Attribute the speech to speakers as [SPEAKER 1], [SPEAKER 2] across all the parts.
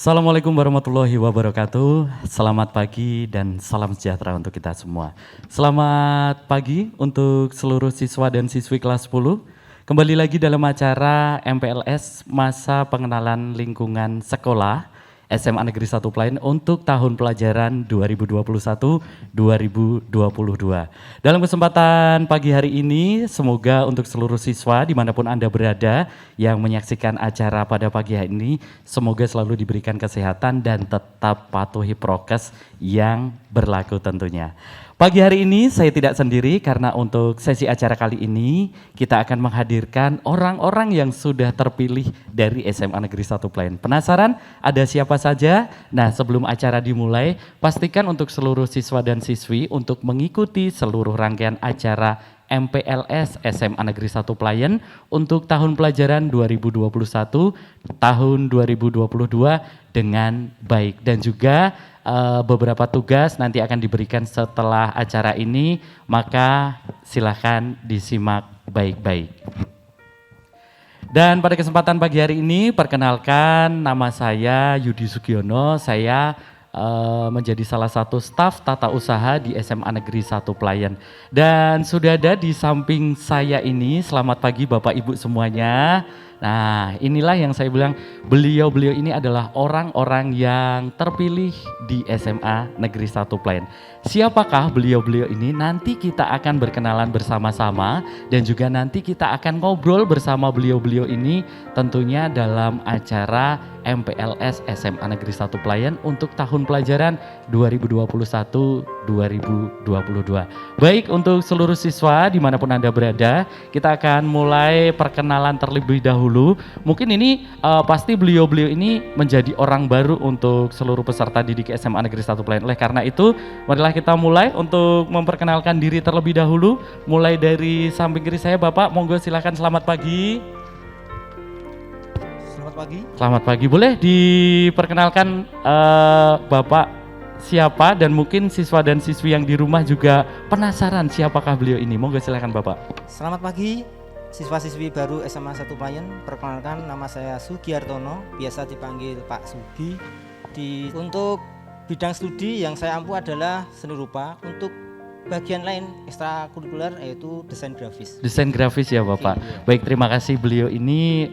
[SPEAKER 1] Assalamualaikum warahmatullahi wabarakatuh. Selamat pagi dan salam sejahtera untuk kita semua. Selamat pagi untuk seluruh siswa dan siswi kelas 10. Kembali lagi dalam acara MPLS Masa Pengenalan Lingkungan Sekolah SMA Negeri 1 Playan untuk tahun pelajaran 2021-2022. Dalam kesempatan pagi hari ini, semoga untuk seluruh siswa dimanapun Anda berada yang menyaksikan acara pada pagi hari ini, semoga selalu diberikan kesehatan dan tetap patuhi prokes yang berlaku tentunya. Pagi hari ini saya tidak sendiri karena untuk sesi acara kali ini kita akan menghadirkan orang-orang yang sudah terpilih dari SMA Negeri 1 Playan. Penasaran ada siapa saja? Nah, sebelum acara dimulai, pastikan untuk seluruh siswa dan siswi untuk mengikuti seluruh rangkaian acara MPLS SMA Negeri 1 Playan untuk tahun pelajaran 2021 tahun 2022 dengan baik, dan juga beberapa tugas nanti akan diberikan setelah acara ini, maka silahkan disimak baik-baik. Dan pada kesempatan pagi hari ini, perkenalkan nama saya Yudi Sugiono, saya menjadi salah satu staf tata usaha di SMA Negeri 1 Playan. Dan sudah ada di samping saya ini, selamat pagi Bapak Ibu semuanya. Nah, inilah yang saya bilang, beliau-beliau ini adalah orang-orang yang terpilih di SMA Negeri 1 Playan. Siapakah beliau-beliau ini? Nanti kita akan berkenalan bersama-sama dan juga nanti kita akan ngobrol bersama beliau-beliau ini tentunya dalam acara MPLS SMA Negeri 1 Playan untuk tahun pelajaran 2021-2022. Baik, untuk seluruh siswa dimanapun Anda berada, kita akan mulai perkenalan terlebih dahulu. Mungkin ini pasti beliau-beliau ini menjadi orang baru untuk seluruh peserta didik SMA Negeri 1 Playan. Oleh karena itu, marilah kita mulai untuk memperkenalkan diri terlebih dahulu. Mulai dari samping kiri saya, Bapak, monggo silakan. Selamat pagi.
[SPEAKER 2] Selamat pagi.
[SPEAKER 1] Selamat pagi. Boleh diperkenalkan Bapak siapa, dan mungkin siswa dan siswi yang di rumah juga penasaran siapakah beliau ini. Monggo silakan Bapak.
[SPEAKER 2] Selamat pagi, siswa-siswi baru SMA 1 Playan. Perkenalkan, nama saya Sugiartono, biasa dipanggil Pak Sugi. Untuk bidang studi yang saya ampu adalah seni rupa. Untuk bagian lain ekstrakurikuler yaitu desain grafis.
[SPEAKER 1] Desain grafis ya Bapak.
[SPEAKER 2] Iya.
[SPEAKER 1] Baik, terima kasih. Beliau ini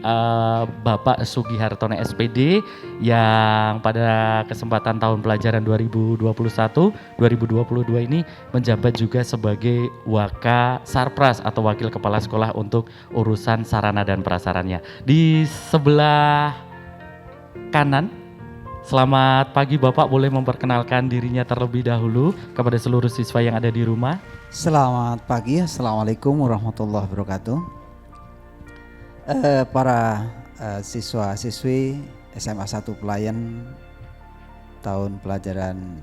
[SPEAKER 1] Bapak Sugihartono SPD yang pada kesempatan tahun pelajaran 2021-2022 ini menjabat juga sebagai Waka Sarpras atau Wakil Kepala Sekolah untuk urusan sarana dan prasarannya. Di sebelah kanan, selamat pagi Bapak, boleh memperkenalkan dirinya terlebih dahulu kepada seluruh siswa yang ada di rumah.
[SPEAKER 3] Selamat pagi, Assalamualaikum warahmatullahi wabarakatuh. Para siswa-siswi SMA 1 Playan tahun pelajaran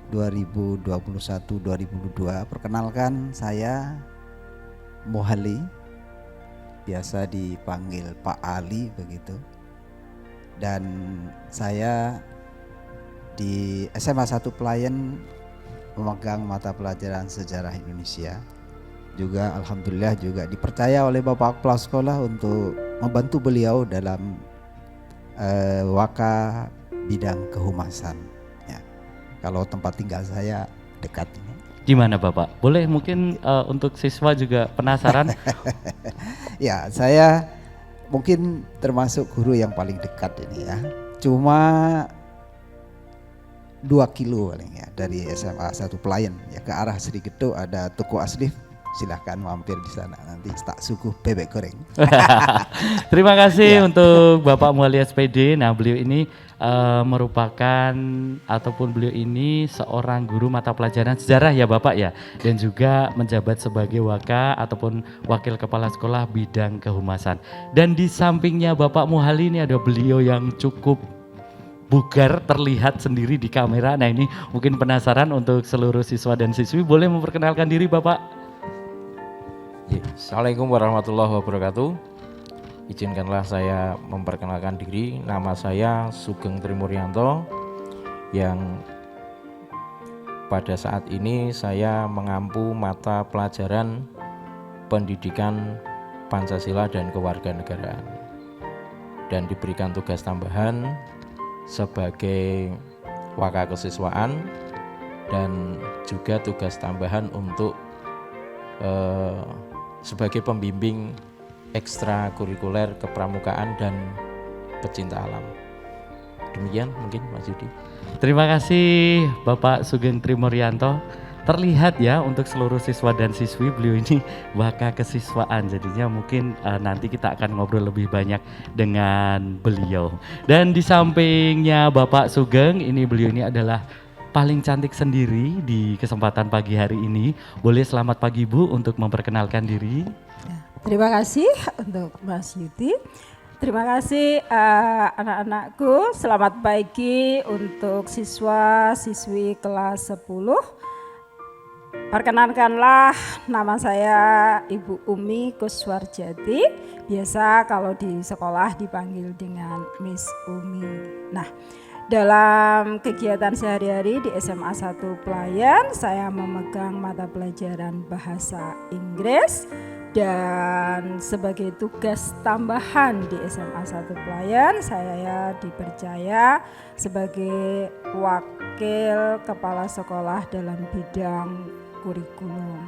[SPEAKER 3] 2021-2022, perkenalkan saya Mohali, biasa dipanggil Pak Ali begitu. Dan saya di SMA 1 Playan memegang mata pelajaran sejarah Indonesia. Juga alhamdulillah juga dipercaya oleh Bapak Kepala Sekolah untuk membantu beliau dalam waka bidang kehumasan. Ya. Kalau tempat tinggal saya dekat ini.
[SPEAKER 1] Di mana Bapak? Boleh mungkin untuk siswa juga penasaran.
[SPEAKER 3] Ya, saya mungkin termasuk guru yang paling dekat ini ya. Cuma 2 kilo paling ya dari SMA 1 Playan ya, ke arah Srigedo ada toko Aslif. Silahkan mampir di sana, nanti tak suguh bebek goreng.
[SPEAKER 1] Terima kasih
[SPEAKER 3] Ya.
[SPEAKER 1] untuk Bapak Muali SPD. Nah, beliau ini merupakan ataupun beliau ini seorang guru mata pelajaran sejarah ya Bapak ya, dan juga menjabat sebagai Waka ataupun Wakil Kepala Sekolah bidang kehumasan. Dan di sampingnya Bapak Muhali ini ada beliau yang cukup bugar, terlihat sendiri di kamera. Nah, ini mungkin penasaran untuk seluruh siswa dan siswi, boleh memperkenalkan diri Bapak.
[SPEAKER 4] Assalamualaikum warahmatullahi wabarakatuh. Izinkanlah saya memperkenalkan diri. Nama saya Sugeng Trimuryanto, yang pada saat ini saya mengampu mata pelajaran pendidikan Pancasila dan Kewarganegaraan, dan diberikan tugas tambahan sebagai waka kesiswaan dan juga tugas tambahan untuk sebagai pembimbing ekstrakurikuler kepramukaan dan pecinta alam. Demikian mungkin Mas Yudi.
[SPEAKER 1] Terima kasih Bapak Sugeng Trimuryanto. Terlihat ya untuk seluruh siswa dan siswi beliau ini waka kesiswaan. Jadinya mungkin nanti kita akan ngobrol lebih banyak dengan beliau. Dan di sampingnya Bapak Sugeng, ini beliau ini adalah paling cantik sendiri di kesempatan pagi hari ini. Boleh selamat pagi Bu untuk memperkenalkan diri.
[SPEAKER 5] Terima kasih untuk Mas Yudi. Terima kasih anak-anakku. Selamat pagi untuk siswa-siswi kelas 10. Perkenalkanlah, nama saya Ibu Umi Kuswarjati. Biasa kalau di sekolah dipanggil dengan Miss Umi. Nah, dalam kegiatan sehari-hari di SMA 1 Pelayan, saya memegang mata pelajaran bahasa Inggris. Dan sebagai tugas tambahan di SMA 1 Pelayan, saya dipercaya sebagai wakil kepala sekolah dalam bidang kurikulum.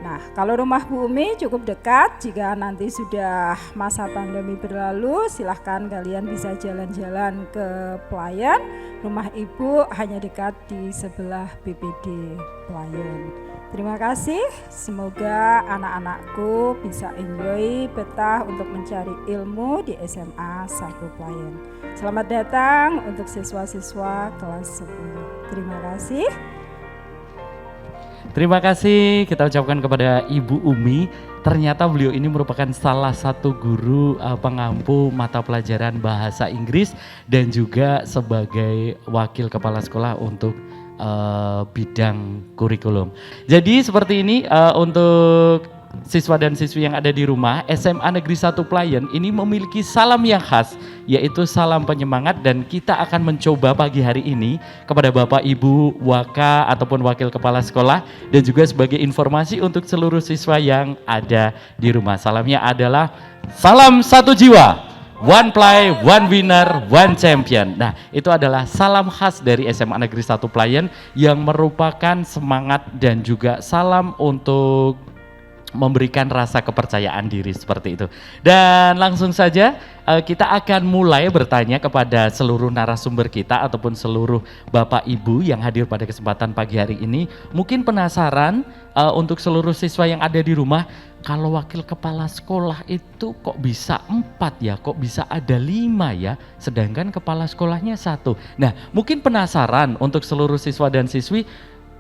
[SPEAKER 5] Nah, kalau rumah Bu Umi cukup dekat. Jika nanti sudah masa pandemi berlalu, silahkan kalian bisa jalan-jalan ke Pelayan. Rumah Ibu hanya dekat di sebelah BPD Pelayan. Terima kasih, semoga anak-anakku bisa enjoy betah untuk mencari ilmu di SMA 1 Pelayan. Selamat datang untuk siswa-siswa kelas 10. Terima kasih.
[SPEAKER 1] Terima kasih kita ucapkan kepada Ibu Umi. Ternyata beliau ini merupakan salah satu guru pengampu mata pelajaran bahasa Inggris dan juga sebagai wakil kepala sekolah untuk bidang kurikulum. Jadi seperti ini untuk siswa dan siswi yang ada di rumah, SMA Negeri 1 Pelayan ini memiliki salam yang khas, yaitu salam penyemangat, dan kita akan mencoba pagi hari ini kepada Bapak Ibu Waka ataupun Wakil Kepala Sekolah dan juga sebagai informasi untuk seluruh siswa yang ada di rumah. Salamnya adalah salam satu jiwa, one play, one winner, one champion. Nah, itu adalah salam khas dari SMA Negeri 1 Pelayan yang merupakan semangat dan juga salam untuk memberikan rasa kepercayaan diri seperti itu. Dan langsung saja kita akan mulai bertanya kepada seluruh narasumber kita ataupun seluruh Bapak Ibu yang hadir pada kesempatan pagi hari ini. Mungkin penasaran untuk seluruh siswa yang ada di rumah, kalau wakil kepala sekolah itu kok bisa 4 ya, kok bisa ada 5 ya, sedangkan kepala sekolahnya 1. Nah, mungkin penasaran untuk seluruh siswa dan siswi,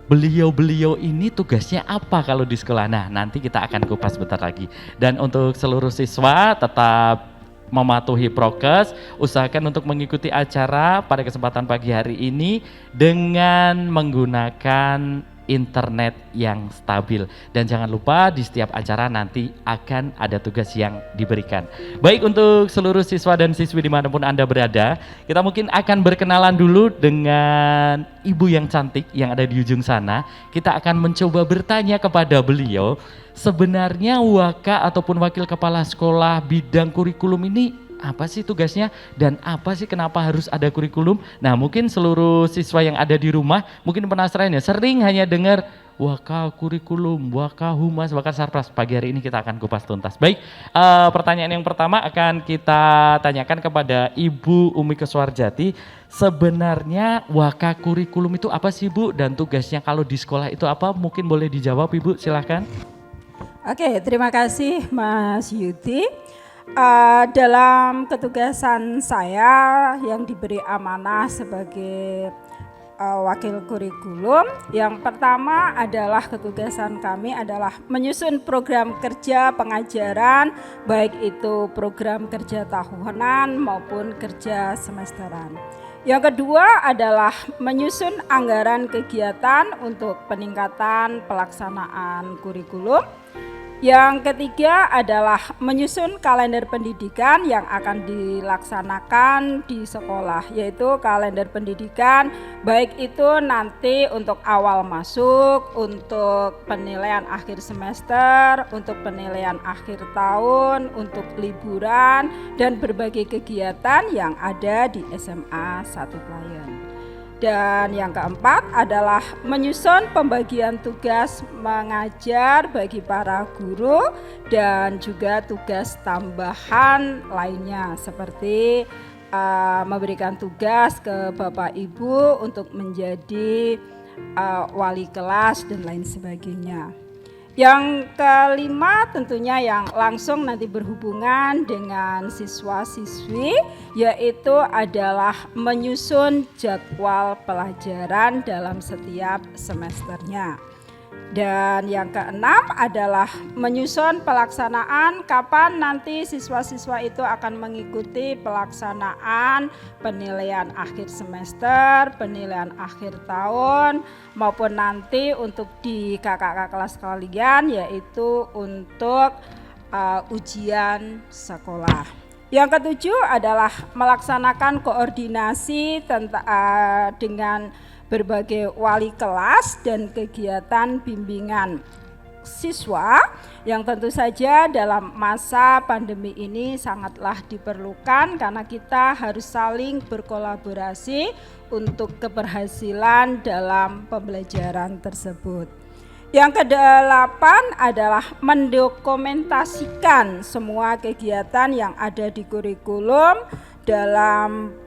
[SPEAKER 1] beliau-beliau ini tugasnya apa kalau di sekolah? Nah, nanti kita akan kupas bentar lagi. Dan untuk seluruh siswa tetap mematuhi prokes, usahakan untuk mengikuti acara pada kesempatan pagi hari ini dengan menggunakan internet yang stabil. Dan jangan lupa di setiap acara nanti akan ada tugas yang diberikan. Baik, untuk seluruh siswa dan siswi dimanapun Anda berada, kita mungkin akan berkenalan dulu dengan ibu yang cantik yang ada di ujung sana. Kita akan mencoba bertanya kepada beliau, sebenarnya Waka ataupun Wakil Kepala Sekolah bidang kurikulum ini apa sih tugasnya dan apa sih kenapa harus ada kurikulum? Nah, mungkin seluruh siswa yang ada di rumah mungkin penasaran ya, sering hanya dengar Waka kurikulum, Waka humas, Waka sarpras. Pagi hari ini kita akan kupas tuntas. Baik, pertanyaan yang pertama akan kita tanyakan kepada Ibu Umi Kuswarjati. Sebenarnya Waka kurikulum itu apa sih Bu, dan tugasnya kalau di sekolah itu apa? Mungkin boleh dijawab Ibu, silahkan.
[SPEAKER 5] Oke, terima kasih Mas Yudi. Dalam ketugasan saya yang diberi amanah sebagai wakil kurikulum, yang pertama adalah ketugasan kami adalah menyusun program kerja pengajaran, baik itu program kerja tahunan maupun kerja semesteran. Yang kedua adalah menyusun anggaran kegiatan untuk peningkatan pelaksanaan kurikulum. Yang ketiga adalah menyusun kalender pendidikan yang akan dilaksanakan di sekolah, yaitu kalender pendidikan baik itu nanti untuk awal masuk, untuk penilaian akhir semester, untuk penilaian akhir tahun, untuk liburan, dan berbagai kegiatan yang ada di SMA 1 Playen. Dan yang keempat adalah menyusun pembagian tugas mengajar bagi para guru dan juga tugas tambahan lainnya seperti memberikan tugas ke Bapak Ibu untuk menjadi wali kelas dan lain sebagainya. Yang kelima tentunya yang langsung nanti berhubungan dengan siswa-siswi, yaitu adalah menyusun jadwal pelajaran dalam setiap semesternya. Dan yang keenam adalah menyusun pelaksanaan kapan nanti siswa-siswa itu akan mengikuti pelaksanaan penilaian akhir semester, penilaian akhir tahun, maupun nanti untuk di kakak-kakak kelas kalian yaitu untuk ujian sekolah. Yang ketujuh adalah melaksanakan koordinasi dengan berbagai wali kelas dan kegiatan bimbingan siswa yang tentu saja dalam masa pandemi ini sangatlah diperlukan karena kita harus saling berkolaborasi untuk keberhasilan dalam pembelajaran tersebut. Yang kedelapan adalah mendokumentasikan semua kegiatan yang ada di kurikulum dalam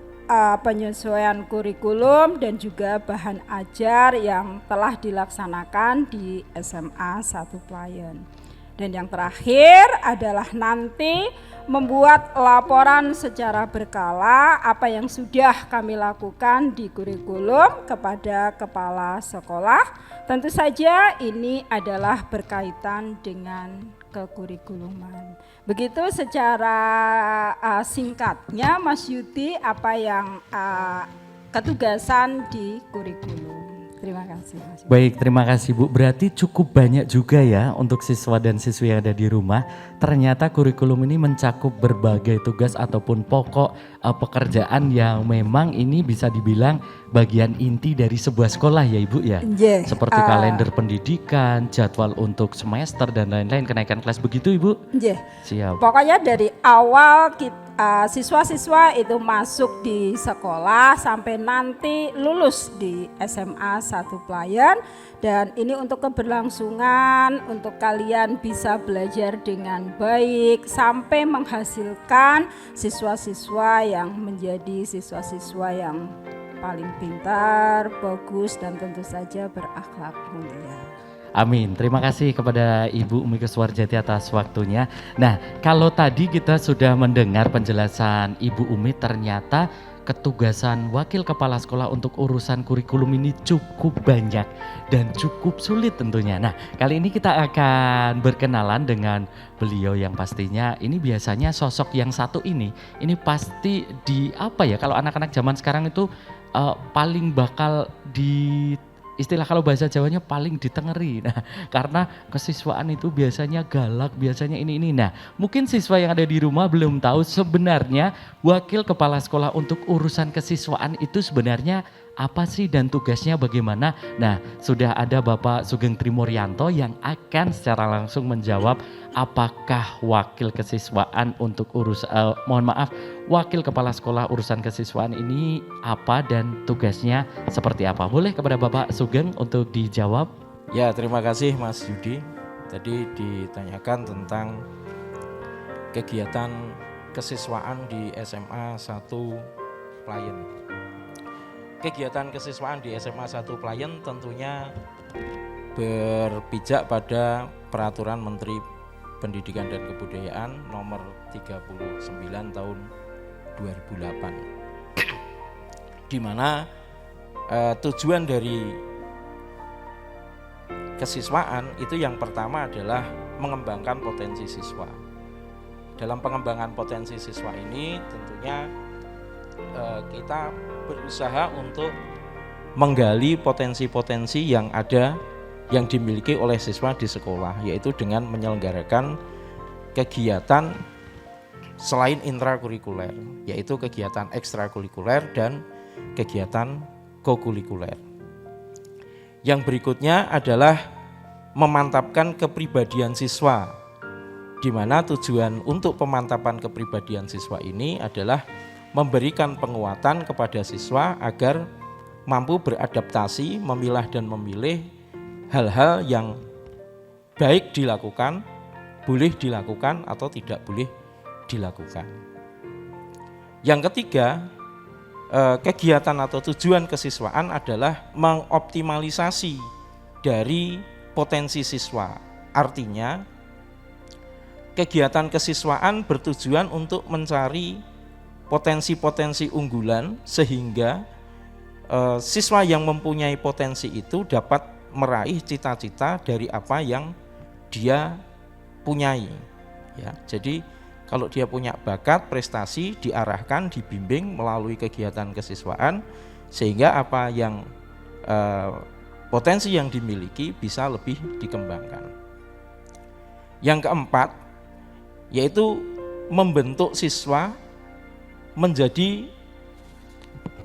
[SPEAKER 5] penyesuaian kurikulum dan juga bahan ajar yang telah dilaksanakan di SMA 1 Playen. Dan yang terakhir adalah nanti membuat laporan secara berkala apa yang sudah kami lakukan di kurikulum kepada kepala sekolah. Tentu saja ini adalah berkaitan dengan kekurikuluman. Begitu secara singkatnya Mas Yudi apa yang ketugasan di kurikulum. Terima kasih Mas Yudi.
[SPEAKER 1] Baik, terima kasih Bu. Berarti cukup banyak juga ya untuk siswa dan siswi yang ada di rumah. Ternyata kurikulum ini mencakup berbagai tugas ataupun pokok pekerjaan yang memang ini bisa dibilang bagian inti dari sebuah sekolah ya Ibu ya.
[SPEAKER 5] Yeah,
[SPEAKER 1] seperti kalender pendidikan, jadwal untuk semester dan lain-lain, kenaikan kelas begitu Ibu?
[SPEAKER 5] Yeah.
[SPEAKER 1] Siap.
[SPEAKER 5] Pokoknya dari awal siswa-siswa itu masuk di sekolah sampai nanti lulus di SMA 1 Playen, dan ini untuk keberlangsungan, untuk kalian bisa belajar dengan baik sampai menghasilkan siswa-siswa yang menjadi siswa-siswa yang paling pintar, bagus, dan tentu saja berakhlak mulia.
[SPEAKER 1] Amin. Terima kasih kepada Ibu Umi Kuswarjati atas waktunya. Nah, kalau tadi kita sudah mendengar penjelasan Ibu Umi, ternyata ketugasan wakil kepala sekolah untuk urusan kurikulum ini cukup banyak dan cukup sulit tentunya. Nah, kali ini kita akan berkenalan dengan beliau yang pastinya ini biasanya sosok yang satu ini pasti di apa ya, kalau anak-anak zaman sekarang itu paling bakal di istilah kalau bahasa Jawanya paling ditengeri. Nah, karena kesiswaan itu biasanya galak, biasanya ini. Nah, mungkin siswa yang ada di rumah belum tahu sebenarnya wakil kepala sekolah untuk urusan kesiswaan itu sebenarnya apa sih dan tugasnya bagaimana. Nah, sudah ada Bapak Sugeng Trimuryanto yang akan secara langsung menjawab apakah wakil kesiswaan untuk wakil kepala sekolah urusan kesiswaan ini apa dan tugasnya seperti apa. Boleh kepada Bapak Sugeng untuk dijawab?
[SPEAKER 4] Ya, terima kasih Mas Yudi. Tadi ditanyakan tentang kegiatan kesiswaan di SMA 1 Playen. Kegiatan kesiswaan di SMA 1 Playen tentunya berpijak pada Peraturan Menteri Pendidikan dan Kebudayaan nomor 39 tahun 2008. Di mana tujuan dari kesiswaan itu yang pertama adalah mengembangkan potensi siswa. Dalam pengembangan potensi siswa ini tentunya kita berusaha untuk menggali potensi-potensi yang ada yang dimiliki oleh siswa di sekolah, yaitu dengan menyelenggarakan kegiatan selain intrakurikuler, yaitu kegiatan ekstrakurikuler dan kegiatan kokurikuler. Yang berikutnya adalah memantapkan kepribadian siswa, di mana tujuan untuk pemantapan kepribadian siswa ini adalah memberikan penguatan kepada siswa agar mampu beradaptasi, memilah dan memilih hal-hal yang baik dilakukan, boleh dilakukan atau tidak boleh dilakukan. Yang ketiga, kegiatan atau tujuan kesiswaan adalah mengoptimalisasi dari potensi siswa. Artinya, kegiatan kesiswaan bertujuan untuk mencari potensi-potensi unggulan sehingga siswa yang mempunyai potensi itu dapat meraih cita-cita dari apa yang dia punyai. Ya, jadi kalau dia punya bakat, prestasi diarahkan, dibimbing melalui kegiatan kesiswaan sehingga apa yang potensi yang dimiliki bisa lebih dikembangkan. Yang keempat, yaitu membentuk siswa menjadi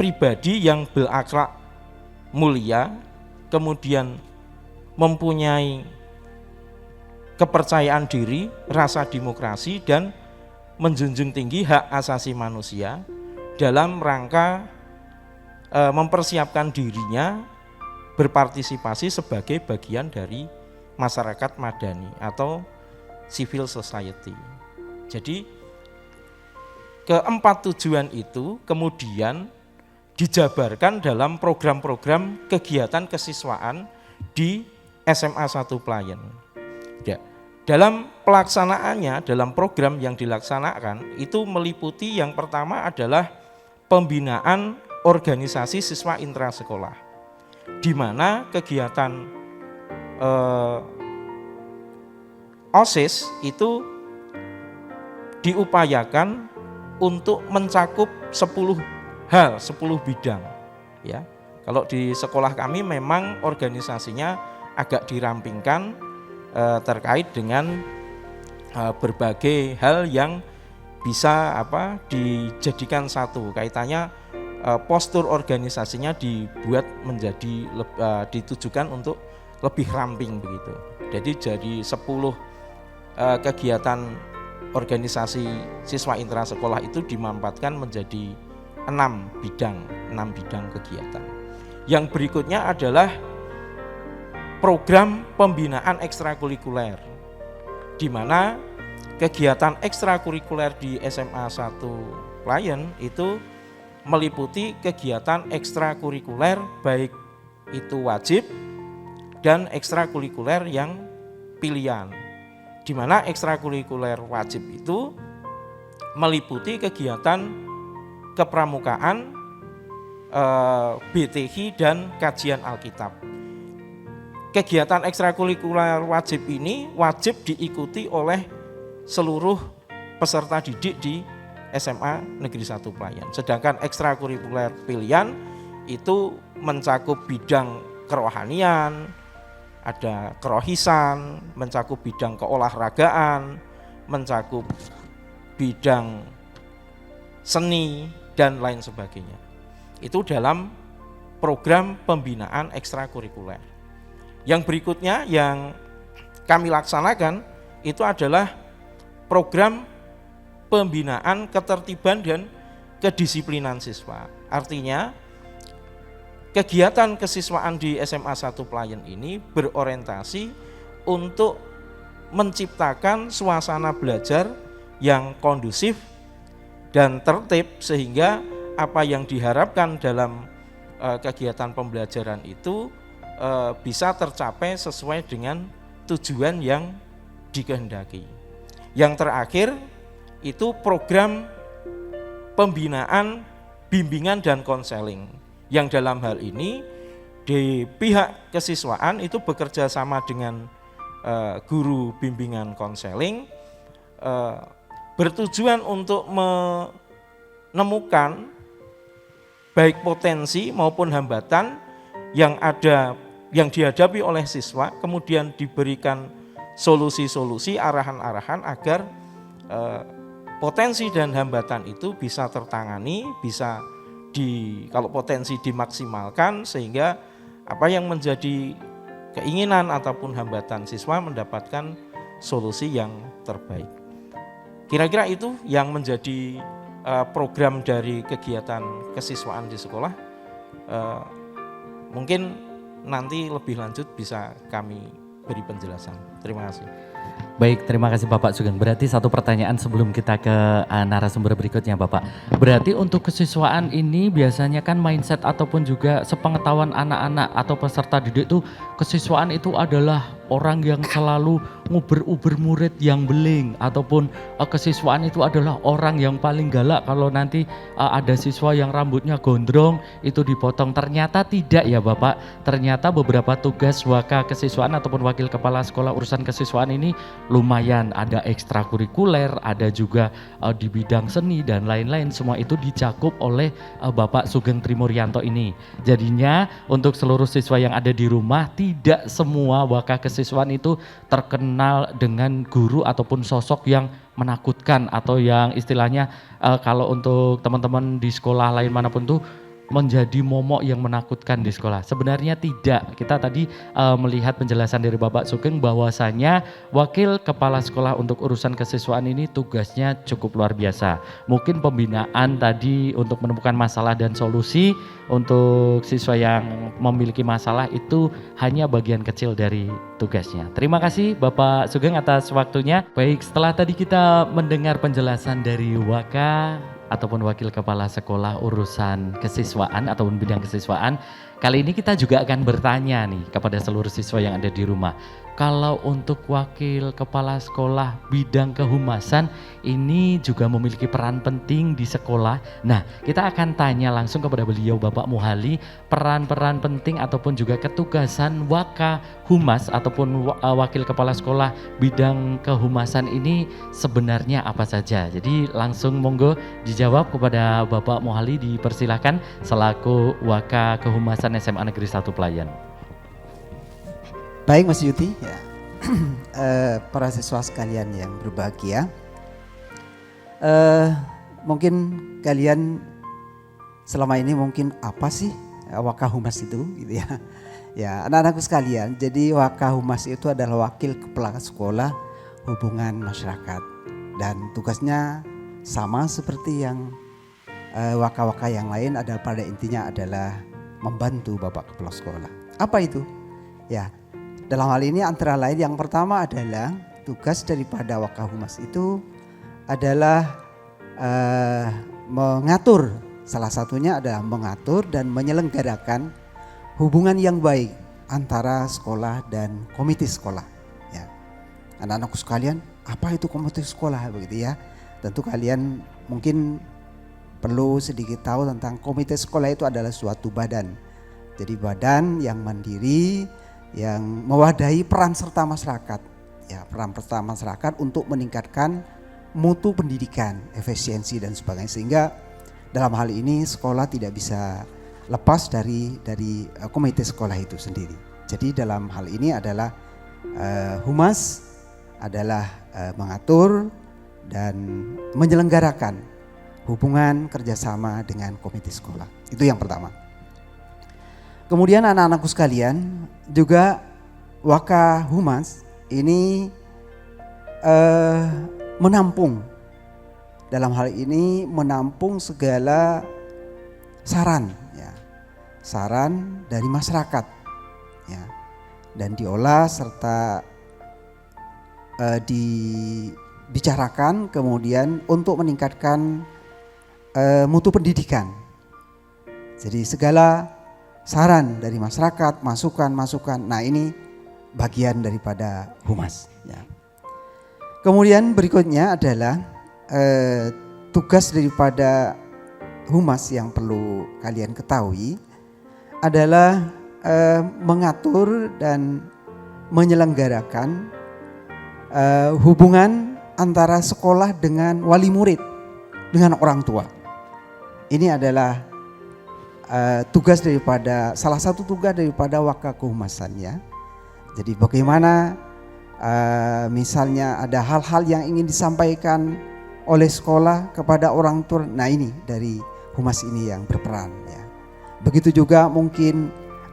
[SPEAKER 4] pribadi yang berakhlak mulia, kemudian mempunyai kepercayaan diri, rasa demokrasi, dan menjunjung tinggi hak asasi manusia dalam rangka mempersiapkan dirinya berpartisipasi sebagai bagian dari masyarakat madani atau civil society. Jadi keempat tujuan itu kemudian dijabarkan dalam program-program kegiatan kesiswaan di SMA 1 Playen. Ya, dalam pelaksanaannya, dalam program yang dilaksanakan itu meliputi yang pertama adalah pembinaan organisasi siswa intrasekolah, di mana kegiatan OSIS itu diupayakan untuk mencakup 10 hal, 10 bidang. Ya, kalau di sekolah kami memang organisasinya agak dirampingkan terkait dengan berbagai hal yang bisa dijadikan satu. Kaitannya postur organisasinya dibuat menjadi ditujukan untuk lebih ramping begitu. Jadi jadi 10 kegiatan organisasi siswa intrasekolah itu dimampatkan menjadi 6 bidang kegiatan. Yang berikutnya adalah program pembinaan ekstrakurikuler, di mana kegiatan ekstrakurikuler di SMA 1 Playen itu meliputi kegiatan ekstrakurikuler baik itu wajib dan ekstrakurikuler yang pilihan, di mana ekstrakurikuler wajib itu meliputi kegiatan kepramukaan, BTH dan kajian Alkitab. Kegiatan ekstrakurikuler wajib ini wajib diikuti oleh seluruh peserta didik di SMA Negeri 1 Playen. Sedangkan ekstrakurikuler pilihan itu mencakup bidang kerohanian, ada kerohisan, mencakup bidang keolahragaan, mencakup bidang seni dan lain sebagainya. Itu dalam program pembinaan ekstrakurikuler. Yang berikutnya yang kami laksanakan itu adalah program pembinaan ketertiban dan kedisiplinan siswa. Artinya kegiatan kesiswaan di SMA 1 Playen ini berorientasi untuk menciptakan suasana belajar yang kondusif dan tertib sehingga apa yang diharapkan dalam kegiatan pembelajaran itu bisa tercapai sesuai dengan tujuan yang dikehendaki. Yang terakhir itu program pembinaan, bimbingan dan konseling, yang dalam hal ini di pihak kesiswaan itu bekerja sama dengan guru bimbingan konseling, bertujuan untuk menemukan baik potensi maupun hambatan yang ada yang dihadapi oleh siswa, kemudian diberikan solusi-solusi, arahan-arahan agar potensi dan hambatan itu bisa tertangani, bisa kalau potensi dimaksimalkan sehingga apa yang menjadi keinginan ataupun hambatan siswa mendapatkan solusi yang terbaik. Kira-kira itu yang menjadi program dari kegiatan kesiswaan di sekolah. Mungkin nanti lebih lanjut bisa kami beri penjelasan. Terima kasih.
[SPEAKER 1] Baik, terima kasih Bapak Sugeng. Berarti satu pertanyaan sebelum kita ke narasumber berikutnya Bapak. Berarti untuk kesiswaan ini biasanya kan mindset ataupun juga sepengetahuan anak-anak atau peserta didik itu kesiswaan itu adalah orang yang selalu nguber-uber murid yang beling, ataupun kesiswaan itu adalah orang yang paling galak kalau nanti ada siswa yang rambutnya gondrong itu dipotong. Ternyata tidak ya Bapak, ternyata beberapa tugas waka kesiswaan ataupun wakil kepala sekolah urusan kesiswaan ini lumayan, ada ekstrakurikuler, ada juga di bidang seni dan lain-lain, semua itu dicakup oleh Bapak Sugeng Trimuryanto ini. Jadinya untuk seluruh siswa yang ada di rumah, tidak semua waka kesiswaan itu terkenal dengan guru ataupun sosok yang menakutkan atau yang istilahnya kalau untuk teman-teman di sekolah lain manapun tuh menjadi momok yang menakutkan di sekolah. Sebenarnya tidak. Kita tadi melihat penjelasan dari Bapak Sugeng bahwasanya wakil kepala sekolah untuk urusan kesiswaan ini tugasnya cukup luar biasa. Mungkin pembinaan tadi untuk menemukan masalah dan solusi untuk siswa yang memiliki masalah itu hanya bagian kecil dari tugasnya. Terima kasih Bapak Sugeng atas waktunya. Baik, setelah tadi kita mendengar penjelasan dari Waka ataupun wakil kepala sekolah urusan kesiswaan ataupun bidang kesiswaan, kali ini kita juga akan bertanya nih kepada seluruh siswa yang ada di rumah. Kalau untuk wakil kepala sekolah bidang kehumasan ini juga memiliki peran penting di sekolah. Nah, kita akan tanya langsung kepada beliau Bapak Muhali, peran-peran penting ataupun juga ketugasan waka humas ataupun wakil kepala sekolah bidang kehumasan ini sebenarnya apa saja. Jadi langsung monggo dijawab kepada Bapak Muhali, dipersilahkan selaku waka kehumasan SMA Negeri 1 Pelayan.
[SPEAKER 3] Baik Mas Yuti, ya. Para siswa sekalian yang berbahagia, mungkin kalian selama ini mungkin apa sih waka humas itu, gitu ya? Ya, anak-anakku sekalian, jadi waka humas itu adalah wakil kepala sekolah hubungan masyarakat dan tugasnya sama seperti yang waka-waka yang lain, adalah pada intinya adalah membantu Bapak Kepala Sekolah. Apa itu? Ya. Dalam hal ini antara lain yang pertama adalah tugas daripada wakahumas itu adalah mengatur, salah satunya adalah mengatur dan menyelenggarakan hubungan yang baik antara sekolah dan komite sekolah. Ya. Anak-anakku sekalian, apa itu komite sekolah begitu ya? Tentu kalian mungkin perlu sedikit tahu tentang komite sekolah. Itu adalah suatu badan. Jadi badan yang mandiri, yang mewadahi peran serta masyarakat, ya, peran serta masyarakat untuk meningkatkan mutu pendidikan, efisiensi dan sebagainya, sehingga dalam hal ini sekolah tidak bisa lepas dari komite sekolah itu sendiri. Jadi dalam hal ini adalah humas adalah mengatur dan menyelenggarakan hubungan kerjasama dengan komite sekolah. Itu yang pertama. Kemudian anak-anakku sekalian, juga waka humas ini menampung, dalam hal ini menampung segala saran, ya, saran dari masyarakat, ya, dan diolah serta dibicarakan kemudian untuk meningkatkan mutu pendidikan. Jadi segala saran dari masyarakat, masukan. Nah, ini bagian daripada humas. Ya. Kemudian berikutnya adalah tugas daripada humas yang perlu kalian ketahui adalah mengatur dan menyelenggarakan hubungan antara sekolah dengan wali murid, dengan orang tua. Ini adalah salah satu tugas daripada Wakakehumasannya. Jadi bagaimana misalnya ada hal-hal yang ingin disampaikan oleh sekolah kepada orang tua. Nah, ini dari humas ini yang berperan ya. Begitu juga mungkin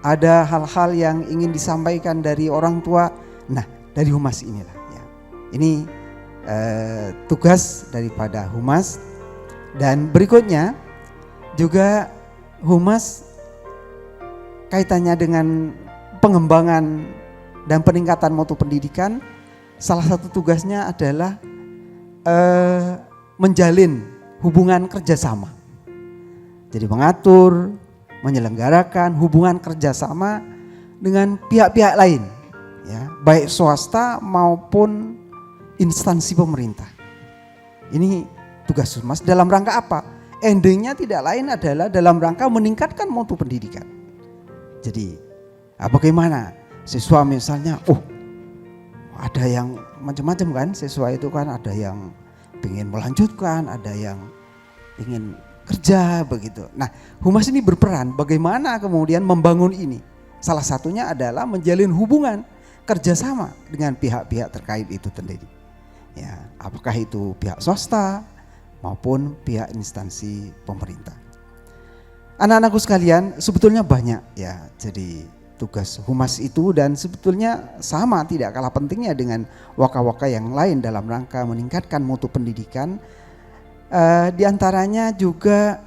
[SPEAKER 3] ada hal-hal yang ingin disampaikan dari orang tua. Nah, dari humas inilah ya. Ini tugas daripada humas. Dan berikutnya juga humas kaitannya dengan pengembangan dan peningkatan mutu pendidikan. Salah satu tugasnya adalah menjalin hubungan kerjasama. Jadi mengatur, menyelenggarakan hubungan kerjasama dengan pihak-pihak lain, ya, baik swasta maupun instansi pemerintah. Ini tugas humas dalam rangka apa? Endingnya tidak lain adalah dalam rangka meningkatkan mutu pendidikan. Jadi bagaimana siswa misalnya, ada yang macam-macam kan, siswa itu kan ada yang ingin melanjutkan, ada yang ingin kerja begitu. Nah, humas ini berperan bagaimana kemudian membangun ini. Salah satunya adalah menjalin hubungan kerjasama dengan pihak-pihak terkait itu sendiri. Ya, apakah itu pihak swasta maupun pihak instansi pemerintah. Anak-anakku sekalian, sebetulnya banyak ya. Jadi tugas humas itu dan sebetulnya sama, tidak kalah pentingnya dengan waka-waka yang lain dalam rangka meningkatkan mutu pendidikan. Di antaranya juga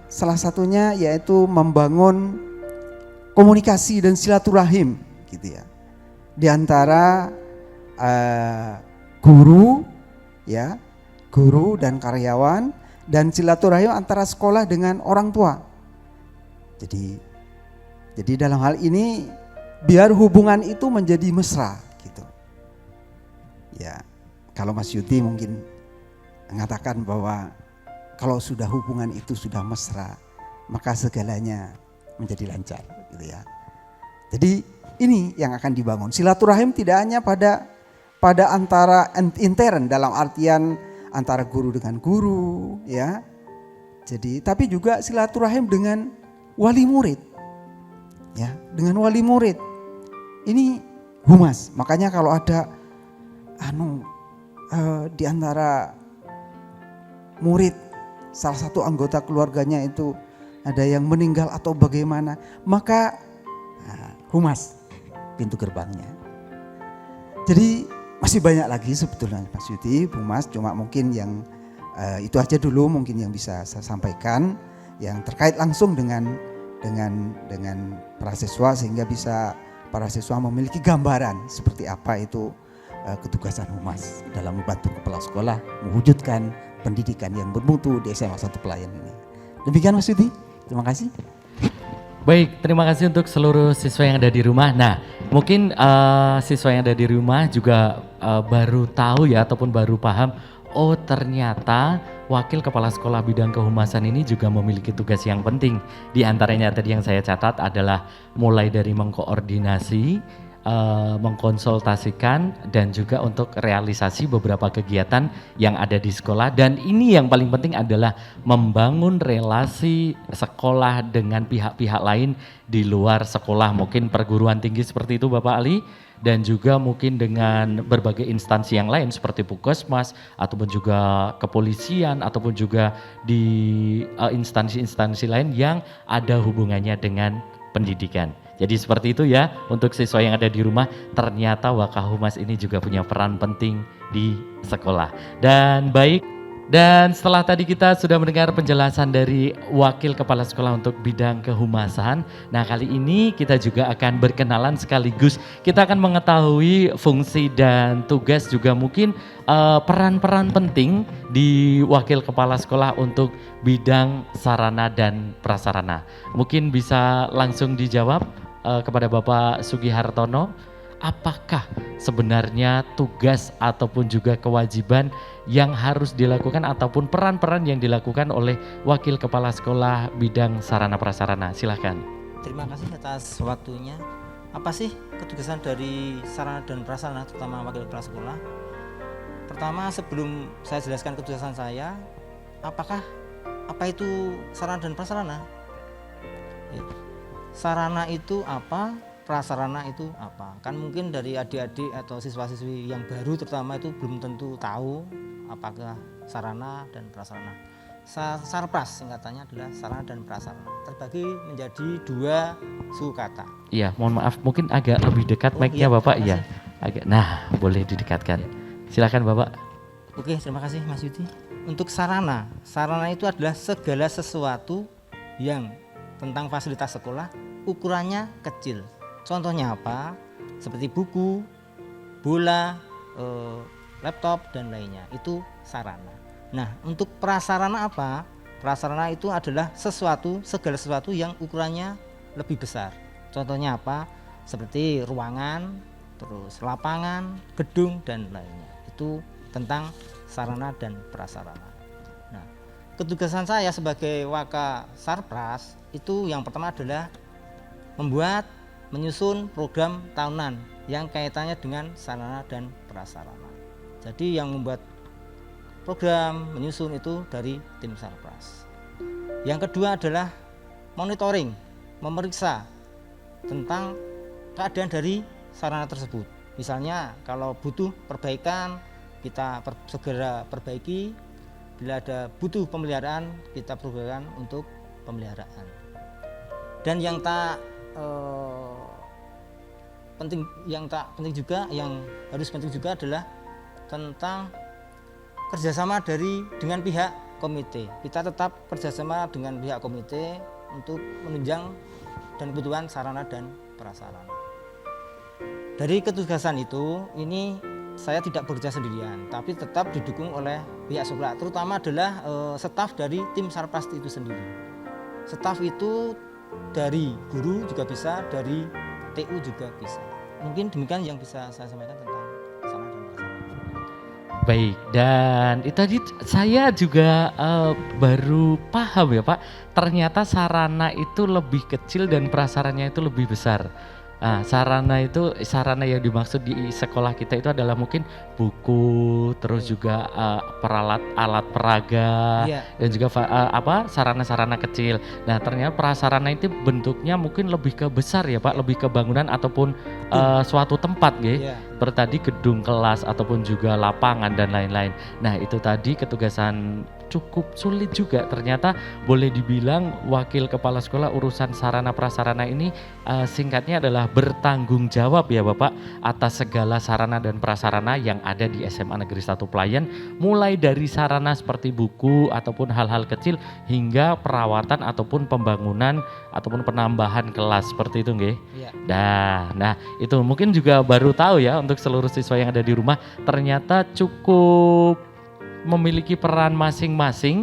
[SPEAKER 3] salah satunya yaitu membangun komunikasi dan silaturahim gitu ya. Di antara guru dan karyawan, dan silaturahim antara sekolah dengan orang tua. Jadi dalam hal ini biar hubungan itu menjadi mesra gitu. Ya, kalau Mas Yuti mungkin mengatakan bahwa kalau sudah hubungan itu sudah mesra, maka segalanya menjadi lancar gitu ya. Jadi ini yang akan dibangun. Silaturahim tidak hanya pada antara intern dalam artian antara guru dengan guru ya. Jadi tapi juga silaturahim dengan wali murid. Ya, dengan wali murid. Ini humas. Makanya kalau ada di antara murid salah satu anggota keluarganya itu ada yang meninggal atau bagaimana, maka humas pintu gerbangnya. Jadi masih banyak lagi sebetulnya Mas Yuti, humas, cuma mungkin yang itu aja dulu mungkin yang bisa saya sampaikan yang terkait langsung dengan para siswa, sehingga bisa para siswa memiliki gambaran seperti apa itu ketugasan humas dalam membantu kepala sekolah mewujudkan pendidikan yang bermutu di SMA 1 Pelayan ini. Demikian Mas Yuti, terima kasih.
[SPEAKER 1] Baik, terima kasih untuk seluruh siswa yang ada di rumah. Nah, mungkin siswa yang ada di rumah juga baru tahu ya ataupun baru paham, oh ternyata wakil kepala sekolah bidang kehumasan ini juga memiliki tugas yang penting. Di antaranya tadi yang saya catat adalah mulai dari mengkoordinasi, mengkonsultasikan, dan juga untuk realisasi beberapa kegiatan yang ada di sekolah. Dan ini yang paling penting adalah membangun relasi sekolah dengan pihak-pihak lain di luar sekolah, mungkin perguruan tinggi seperti itu Bapak Ali, dan juga mungkin dengan berbagai instansi yang lain seperti Puskesmas ataupun juga kepolisian ataupun juga di instansi-instansi lain yang ada hubungannya dengan pendidikan. Jadi seperti itu ya untuk siswa yang ada di rumah, ternyata Wakahumas ini juga punya peran penting di sekolah. Dan baik, dan setelah tadi kita sudah mendengar penjelasan dari wakil kepala sekolah untuk bidang kehumasan, nah kali ini kita juga akan berkenalan sekaligus kita akan mengetahui fungsi dan tugas juga mungkin peran-peran penting di wakil kepala sekolah untuk bidang sarana dan prasarana. Mungkin bisa langsung dijawab kepada Bapak Sugihartono, apakah sebenarnya tugas ataupun juga kewajiban yang harus dilakukan ataupun peran-peran yang dilakukan oleh wakil kepala sekolah bidang sarana prasarana? Silahkan.
[SPEAKER 2] Terima kasih atas waktunya. Apa sih ketugasan dari sarana dan prasarana terutama wakil kepala sekolah? Pertama, sebelum saya jelaskan ketugasan saya, apakah apa itu sarana dan prasarana? Ya. Sarana itu apa? Prasarana itu apa? Kan mungkin dari adik-adik atau siswa-siswi yang baru terutama itu belum tentu tahu apakah sarana dan prasarana. Sarpras singkatannya adalah sarana dan prasarana. Terbagi menjadi 2 suku kata.
[SPEAKER 1] Iya, mohon maaf mungkin agak lebih dekat mic-nya
[SPEAKER 2] iya,
[SPEAKER 1] Bapak
[SPEAKER 2] terima
[SPEAKER 1] ya. Agak. Nah, boleh didekatkan. Silakan Bapak.
[SPEAKER 2] Oke, terima kasih Mas Yudi. Untuk sarana, sarana itu adalah segala sesuatu yang tentang fasilitas sekolah ukurannya kecil. Contohnya apa? Seperti buku, bola, laptop dan lainnya. Itu sarana. Nah, untuk prasarana apa? Prasarana itu adalah segala sesuatu yang ukurannya lebih besar. Contohnya apa? Seperti ruangan, terus lapangan, gedung dan lainnya. Itu tentang sarana dan prasarana. Nah, ketugasan saya sebagai Waka Sarpras itu yang pertama adalah menyusun program tahunan yang kaitannya dengan sarana dan prasarana. Jadi yang membuat program menyusun itu dari tim Sarpras. Yang kedua adalah monitoring, memeriksa tentang keadaan dari sarana tersebut. Misalnya kalau butuh perbaikan, kita segera perbaiki. Bila ada butuh pemeliharaan, kita programkan untuk pemeliharaan. Dan yang harus penting juga adalah tentang kerjasama dengan pihak komite. Kita tetap kerjasama dengan pihak komite untuk menunjang dan kebutuhan sarana dan prasarana. Dari ketugasan itu, ini saya tidak bekerja sendirian, tapi tetap didukung oleh pihak sekolah, terutama adalah staf dari tim Sarpras itu sendiri. Staf itu dari guru juga bisa, dari TU juga bisa. Mungkin demikian yang bisa saya sampaikan tentang sarana dan prasarana.
[SPEAKER 1] Baik, dan itu tadi saya juga baru paham ya Pak, ternyata sarana itu lebih kecil dan prasarannya itu lebih besar. Nah, sarana yang dimaksud di sekolah kita itu adalah mungkin buku, terus juga alat peraga, dan juga sarana-sarana kecil. Nah, ternyata prasarana itu bentuknya mungkin lebih ke besar ya Pak, lebih ke bangunan ataupun suatu tempat gitu. Seperti tadi gedung kelas ataupun juga lapangan dan lain-lain. Nah, itu tadi ketugasan cukup sulit juga, ternyata boleh dibilang wakil kepala sekolah urusan sarana prasarana ini singkatnya adalah bertanggung jawab ya Bapak atas segala sarana dan prasarana yang ada di SMA Negeri 1 Pelayan, mulai dari sarana seperti buku ataupun hal-hal kecil hingga perawatan ataupun pembangunan ataupun penambahan kelas seperti itu nggih. Nah itu mungkin juga baru tahu ya untuk seluruh siswa yang ada di rumah, ternyata cukup memiliki peran masing-masing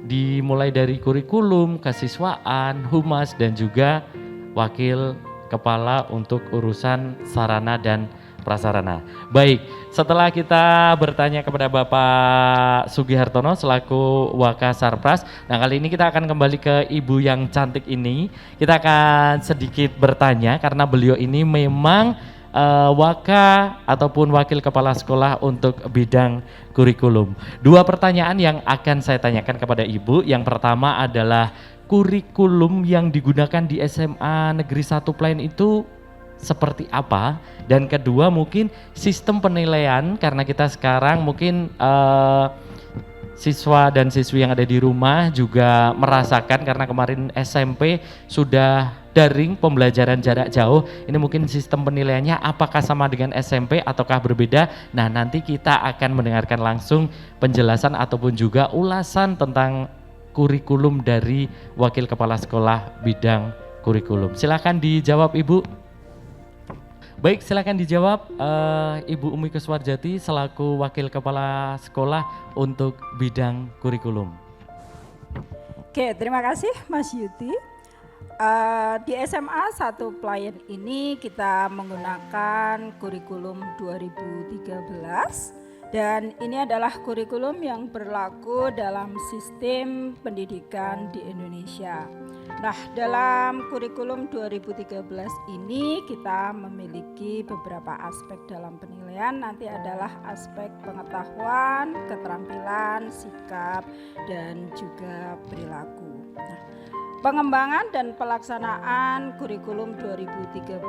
[SPEAKER 1] dimulai dari kurikulum, kesiswaan, humas dan juga wakil kepala untuk urusan sarana dan prasarana. Baik, setelah kita bertanya kepada Bapak Sugihartono selaku Waka Sarpras, nah kali ini kita akan kembali ke Ibu yang cantik ini. Kita akan sedikit bertanya karena beliau ini memang Waka ataupun wakil kepala sekolah untuk bidang kurikulum. 2 pertanyaan yang akan saya tanyakan kepada Ibu. Yang pertama adalah kurikulum yang digunakan di SMA Negeri 1 Pelayan itu seperti apa? Dan kedua mungkin sistem penilaian, karena kita sekarang mungkin siswa dan siswi yang ada di rumah juga merasakan karena kemarin SMP sudah daring pembelajaran jarak jauh. Ini mungkin sistem penilaiannya apakah sama dengan SMP ataukah berbeda? Nah, nanti kita akan mendengarkan langsung penjelasan ataupun juga ulasan tentang kurikulum dari wakil kepala sekolah bidang kurikulum. Silakan dijawab Ibu. Baik, silakan dijawab Ibu Umi Kuswarjati selaku wakil kepala sekolah untuk bidang kurikulum.
[SPEAKER 5] Oke, terima kasih Mas Yudi. Di SMA 1 Pelayan ini kita menggunakan kurikulum 2013 dan ini adalah kurikulum yang berlaku dalam sistem pendidikan di Indonesia. Nah, dalam kurikulum 2013 ini kita memiliki beberapa aspek dalam penilaian. Nanti adalah aspek pengetahuan, keterampilan, sikap, dan juga perilaku. Nah, pengembangan dan pelaksanaan kurikulum 2013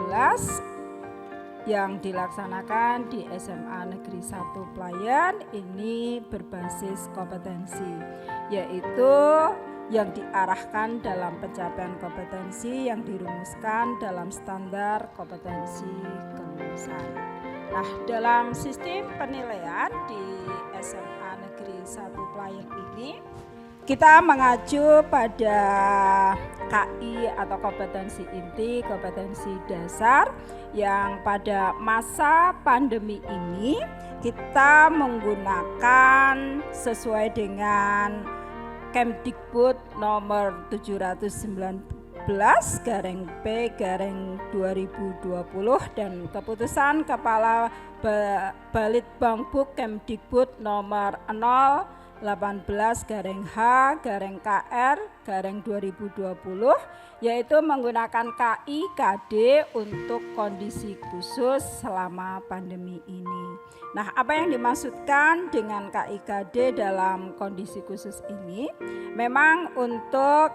[SPEAKER 5] yang dilaksanakan di SMA Negeri 1 Playan ini berbasis kompetensi, yaitu yang diarahkan dalam pencapaian kompetensi yang dirumuskan dalam standar kompetensi kelulusan. Nah, dalam sistem penilaian di SMA Negeri 1 Playan ini kita mengacu pada KI atau kompetensi inti, kompetensi dasar yang pada masa pandemi ini kita menggunakan sesuai dengan Kemdikbud nomor 719/P/2020 dan keputusan Kepala Balitbangkes Kemdikbud nomor 018/H/KR/2020 yaitu menggunakan KIKD untuk kondisi khusus selama pandemi ini. Nah, apa yang dimaksudkan dengan KIKD dalam kondisi khusus ini? Memang untuk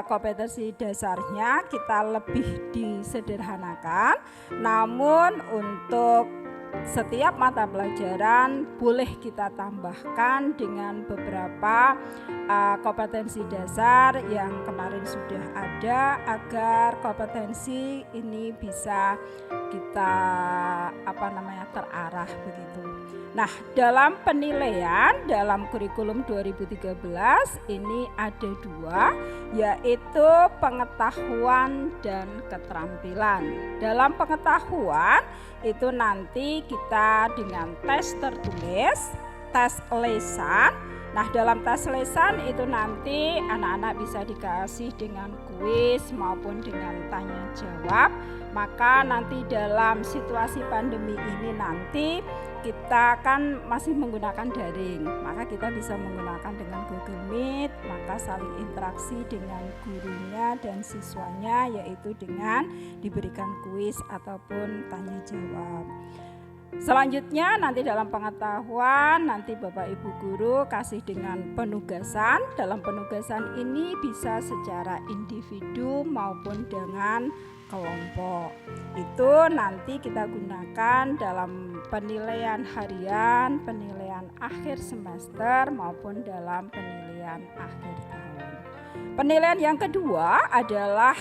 [SPEAKER 5] kompetensi dasarnya kita lebih disederhanakan, namun untuk setiap mata pelajaran boleh kita tambahkan dengan beberapa kompetensi dasar yang kemarin sudah ada agar kompetensi ini bisa kita terarah begitu. Nah, dalam penilaian dalam kurikulum 2013 ini ada dua, yaitu pengetahuan dan keterampilan. Dalam pengetahuan itu nanti kita dengan tes tertulis, tes lesan. Nah, dalam tes lesan itu nanti anak-anak bisa dikasih dengan kuis maupun dengan tanya jawab. Maka nanti dalam situasi pandemi ini nanti kita kan masih menggunakan daring, maka kita bisa menggunakan dengan Google Meet, maka saling interaksi dengan gurunya dan siswanya yaitu dengan diberikan kuis ataupun tanya jawab. Selanjutnya nanti dalam pengetahuan nanti Bapak Ibu Guru kasih dengan penugasan. Dalam penugasan ini bisa secara individu maupun dengan kelompok. Itu nanti kita gunakan dalam penilaian harian, penilaian akhir semester maupun dalam penilaian akhir tahun. Penilaian yang kedua adalah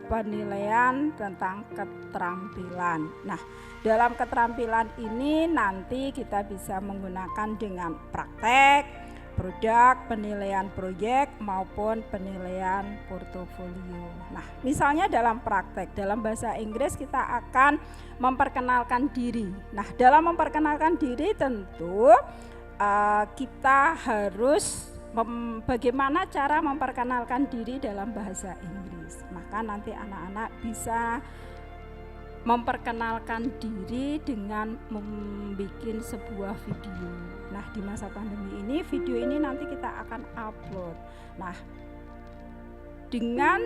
[SPEAKER 5] penilaian tentang keterampilan. Nah, dalam keterampilan ini nanti kita bisa menggunakan dengan praktek, produk, penilaian proyek maupun penilaian portofolio. Nah, misalnya dalam praktek, dalam bahasa Inggris kita akan memperkenalkan diri. Nah, dalam memperkenalkan diri tentu kita harus bagaimana cara memperkenalkan diri dalam bahasa Inggris. Maka nanti anak-anak bisa memperkenalkan diri dengan membuat sebuah video. Nah, di masa pandemi ini video ini nanti kita akan upload. Nah, dengan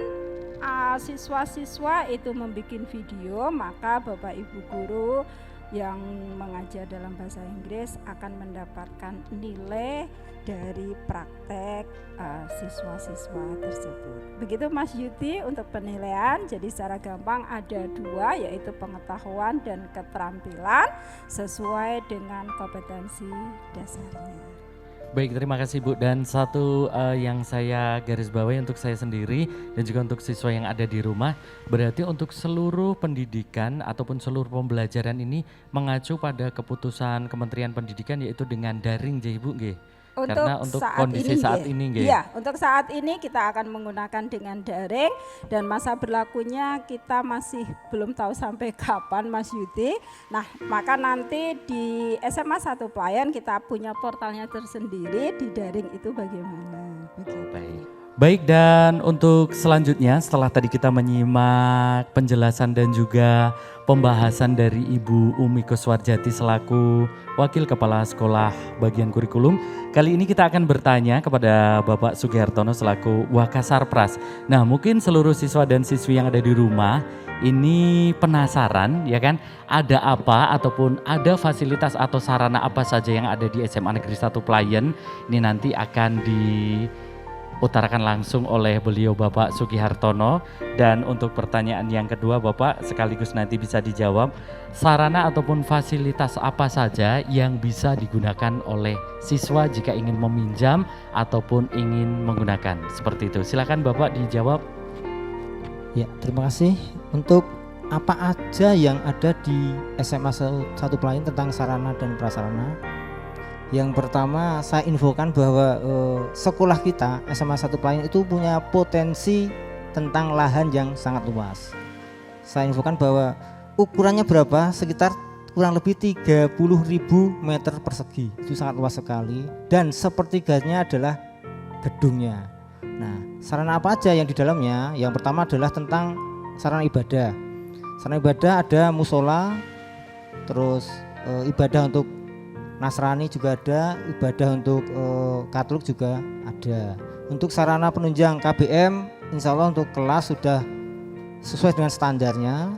[SPEAKER 5] siswa-siswa itu membuat video, maka Bapak Ibu Guru yang mengajar dalam bahasa Inggris akan mendapatkan nilai dari praktek siswa-siswa tersebut. Begitu Mas Yuti untuk penilaian. Jadi secara gampang ada dua, yaitu pengetahuan dan keterampilan sesuai dengan kompetensi dasarnya.
[SPEAKER 1] Baik, terima kasih Bu. Dan satu yang saya garis bawahi untuk saya sendiri dan juga untuk siswa yang ada di rumah, berarti untuk seluruh pendidikan ataupun seluruh pembelajaran ini mengacu pada keputusan Kementerian Pendidikan yaitu dengan daring nggih Bu nggih. Karena untuk kondisi saat ini nggih.
[SPEAKER 5] Iya, untuk saat ini kita akan menggunakan dengan daring dan masa berlakunya kita masih belum tahu sampai kapan Mas Yuti. Nah, maka nanti di SMA 1 Playan kita punya portalnya tersendiri, di daring itu bagaimana. Begitu.
[SPEAKER 1] Baik. Baik, dan untuk selanjutnya setelah tadi kita menyimak penjelasan dan juga pembahasan dari Ibu Umi Kuswarjati selaku Wakil Kepala Sekolah Bagian Kurikulum, kali ini kita akan bertanya kepada Bapak Sugihartono selaku Wakasarpras. Nah, mungkin seluruh siswa dan siswi yang ada di rumah ini penasaran ya kan, ada apa ataupun ada fasilitas atau sarana apa saja yang ada di SMA Negeri 1 Playen. Ini nanti akan diutarakan langsung oleh beliau Bapak Sugihartono. Dan untuk pertanyaan yang kedua Bapak sekaligus nanti bisa dijawab, sarana ataupun fasilitas apa saja yang bisa digunakan oleh siswa jika ingin meminjam ataupun ingin menggunakan, seperti itu. Silakan Bapak dijawab.
[SPEAKER 2] Ya, terima kasih. Untuk apa aja yang ada di SMA 1 Playen tentang sarana dan prasarana. Yang pertama saya infokan bahwa sekolah kita SMA 1 Playen itu punya potensi tentang lahan yang sangat luas. Saya infokan bahwa ukurannya berapa? Sekitar kurang lebih 30.000 meter persegi. Itu sangat luas sekali dan sepertiganya adalah gedungnya. Nah, sarana apa aja yang di dalamnya? Yang pertama adalah tentang sarana ibadah. Sarana ibadah ada musola, terus ibadah untuk Nasrani juga ada, ibadah untuk Katolik juga ada. Untuk sarana penunjang KBM, insya Allah untuk kelas sudah sesuai dengan standarnya.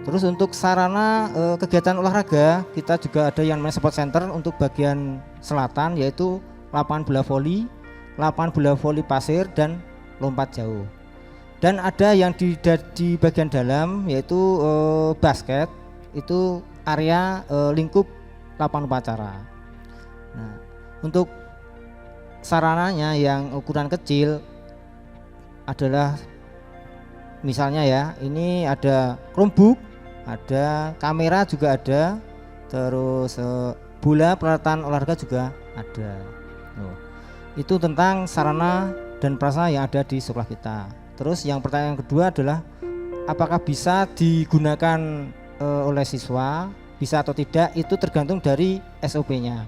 [SPEAKER 2] Terus untuk sarana kegiatan olahraga, kita juga ada yang namanya sport center untuk bagian selatan, yaitu lapangan bola voli, lapangan bola voli pasir dan lompat jauh. Dan ada yang di bagian dalam yaitu basket, itu area lingkup lapangan upacara. Nah, untuk sarananya yang ukuran kecil adalah misalnya ya, ini ada Chromebook, ada kamera juga ada, terus bola peralatan olahraga juga ada. Itu tentang sarana dan prasarana yang ada di sekolah kita. Terus yang pertanyaan kedua adalah apakah bisa digunakan oleh siswa, bisa atau tidak, itu tergantung dari SOP-nya.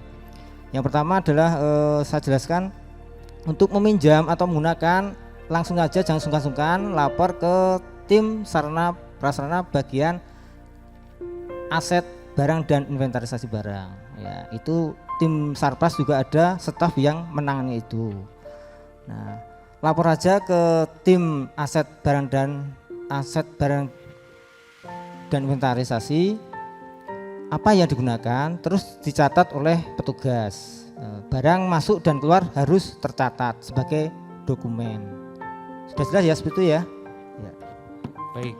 [SPEAKER 2] Yang pertama adalah saya jelaskan, untuk meminjam atau menggunakan langsung aja, jangan sungkan-sungkan lapor ke tim sarana prasarana bagian aset barang dan inventarisasi barang. Ya, itu tim Sarpras juga ada staf yang menangani itu. Nah, lapor aja ke tim aset barang dan inventarisasi apa yang digunakan, terus dicatat oleh petugas. Barang masuk dan keluar harus tercatat sebagai dokumen. Sudah jelas ya seperti itu ya? Ya.
[SPEAKER 1] Baik.